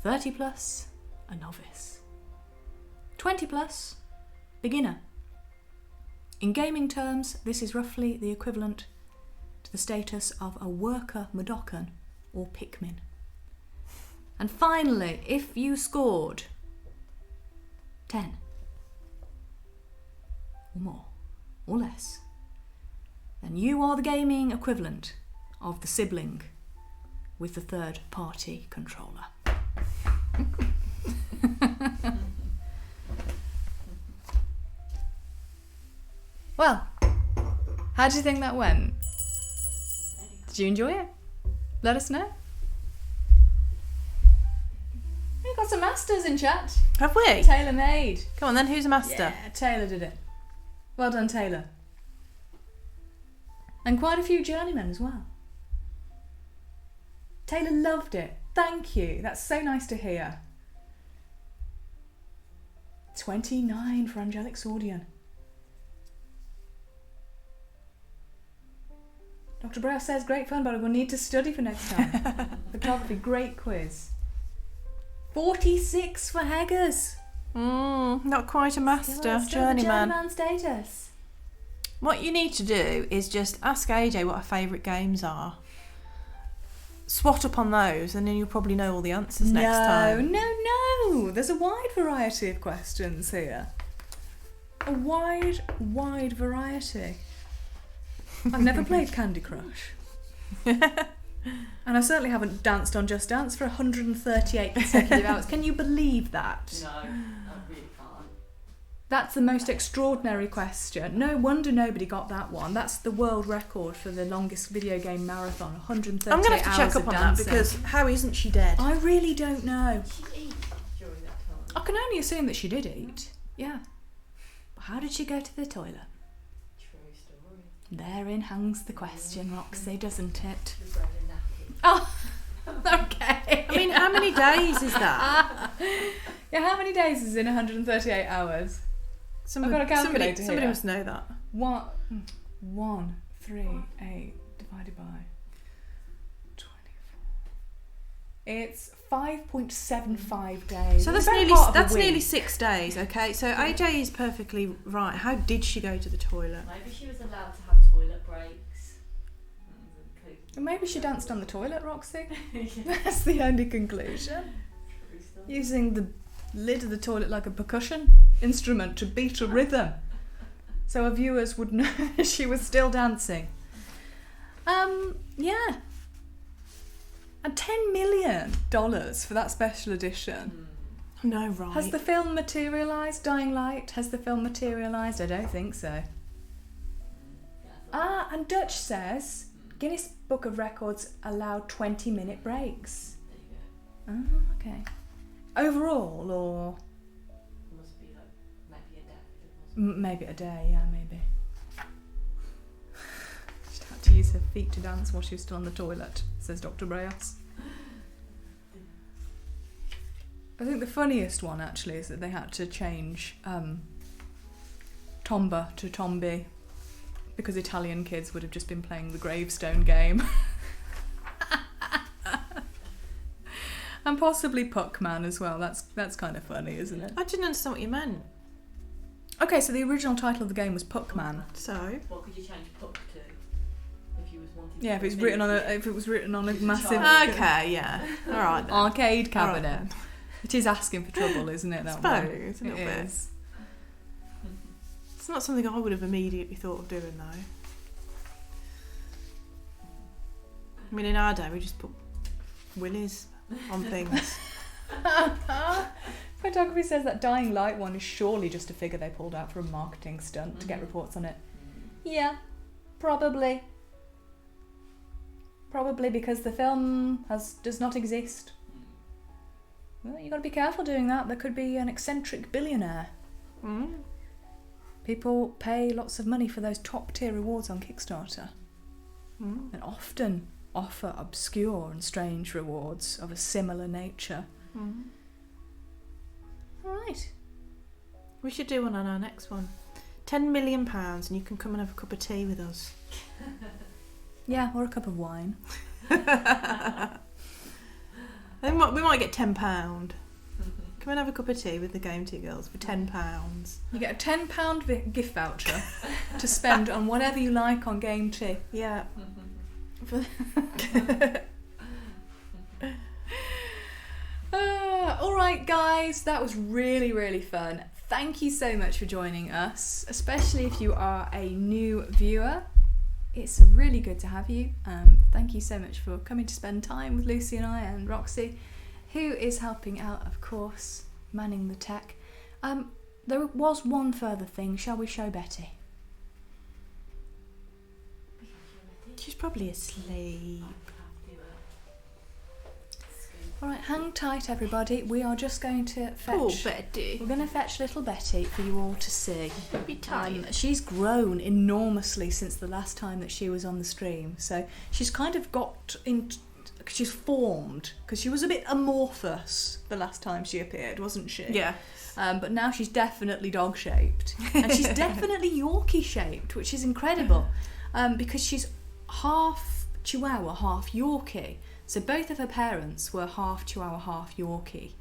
30 plus, a novice. 20 plus, beginner. In gaming terms, this is roughly the equivalent to the status of a worker Madokan or Pikmin. And finally, if you scored 10 or more or less, then you are the gaming equivalent of the sibling with the third party controller. Well, how do you think that went? Did you enjoy it? Let us know. We've got some masters in chat. Have we? Taylor made. Come on then, who's a master? Yeah, Taylor did it. Well done, Taylor. And quite a few journeymen as well. Taylor loved it. Thank you. That's so nice to hear. 29 for Angelic Swordian. Dr. Brow says, great fun, but I will need to study for next time. Photography, great quiz. 46 for Heggers. Not quite a master. Still Journeyman. the journeyman status. What you need to do is just ask AJ what her favourite games are. Swat up on those and then you'll probably know all the answers next time. No. There's a wide variety of questions here. A wide variety. I've never played Candy Crush. And I certainly haven't danced on Just Dance for 138 consecutive hours. Can you believe that? No, I really can't. That's the most extraordinary question. No wonder nobody got that one. That's the world record for the longest video game marathon, 138 I'm going to have to hours check up of on dancing. that because how isn't she dead? I really don't know. She eat during that time. I can only assume that she did eat. Yeah. But how did she go to the toilet? True story. Therein hangs the question, Roxy, doesn't it? The brain and nappy. Oh, okay. I mean, how many days is that? Yeah, how many days is in 138 hours? I've got a calculator somebody here. must know that. 1, 3, 8 divided by 24. It's 5.75 days. So that's It's about part of a nearly week. 6 days, okay? So AJ is perfectly right. How did she go to the toilet? Maybe she was allowed to have toilet breaks. Maybe she danced on the toilet, Roxy. That's the only conclusion. True story. Using the lid of the toilet like a percussion instrument to beat a rhythm. So our viewers would know she was still dancing. Yeah. And $10 million for that special edition. No, right. Has the film materialised? Dying Light? Has the film materialised? I don't think so. Ah, and Dutch says Guinness Book of Records allowed 20-minute breaks. There you Oh, okay. Overall, or go. Must be like maybe a day. It wasn't. maybe a day, yeah, maybe. She had to use her feet to dance while she was still on the toilet, says Dr. Breos. I think the funniest one, actually, is that they had to change Tomba to Tombi because Italian kids would have just been playing the gravestone game. And possibly Puckman as well. That's kind of funny, isn't it? I didn't understand what you meant. Okay, so the original title of the game was Puckman. So? What could you change puck to if you was wanting? Yeah, to if it was written on a massive Okay, yeah. All right then. arcade All right cabinet. then. It is asking for trouble, isn't it? I That one. suppose, a little It bit. is. It's not something I would have immediately thought of doing though. I mean, in our day, we just put willies on things. Photography says that Dying Light one is surely just a figure they pulled out for a marketing stunt to get reports on it. Yeah, probably. Probably because the film does not exist. Well, you got to be careful doing that. There could be an eccentric billionaire People pay lots of money for those top tier rewards on Kickstarter and often offer obscure and strange rewards of a similar nature. Alright. We should do one on our next one. £10 million and you can come and have a cup of tea with us. Yeah, or a cup of wine. We might get £10. Come and have a cup of tea with the GameTea girls for £10. You get a £10 gift voucher to spend on whatever you like on GameTea. Yeah. Alright guys, that was really, really fun. Thank you so much for joining us, especially if you are a new viewer. It's really good to have you. Thank you so much for coming to spend time with Lucy and I and Roxy, who is helping out, of course, manning the tech. There was one further thing. Shall we show Betty? She's probably asleep. Alright, hang tight everybody. We are just going to Poor fetch... Betty. We're going to fetch little Betty for you all to see. Be tired. She's grown enormously since the last time that she was on the stream. So she's kind of got in... She's formed, because she was a bit amorphous the last time she appeared, wasn't she? Yeah. But now she's definitely dog-shaped. And she's definitely Yorkie-shaped, which is incredible. Because she's half Chihuahua, half Yorkie. So both of her parents were half Chihuahua, half Yorkie.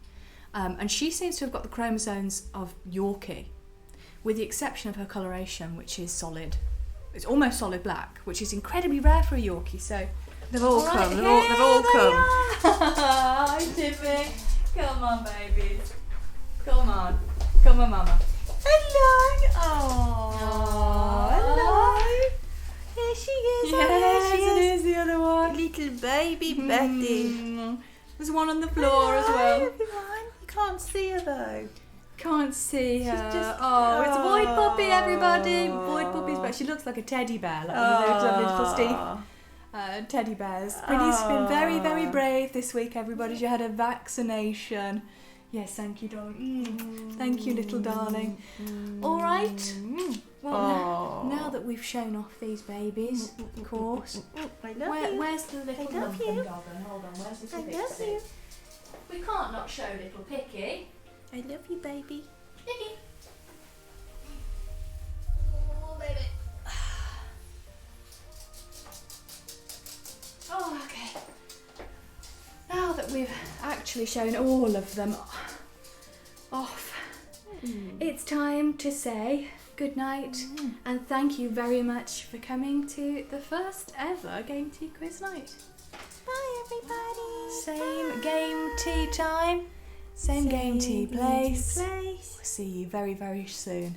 And she seems to have got the chromosomes of Yorkie, with the exception of her coloration, which is solid. It's almost solid black, which is incredibly rare for a Yorkie. So They've all right, come. They've all come. Hi, Tippy. Come on, babies. Come on. Come on, Mama. Hello. Oh, hello. Here she is. Yes, it is the other one. Little baby Betty. There's one on the floor as well. Everyone. You can't see her though. Can't see her. She's just- It's a void puppy, everybody. Oh. Void puppies, but she looks like a teddy bear, like one of those lovely little Steve teddy bears. Brittany's been very, very brave this week, everybody. She had a vaccination. Yes, thank you, darling. Thank you, little darling. All right. Well, now that we've shown off these babies, of course. I love you. Where's the little I love lumpen you. dog? Hold on, where's the I little love pixie? you. We can't not show little Picky. I love you, baby. Picky. Oh, baby. Oh, okay. Now that we've actually shown all of them off, it's time to say good night and thank you very much for coming to the first ever GameTea quiz night. Bye, everybody. Same GameTea time, same GameTea place. place. We'll see you very, very soon.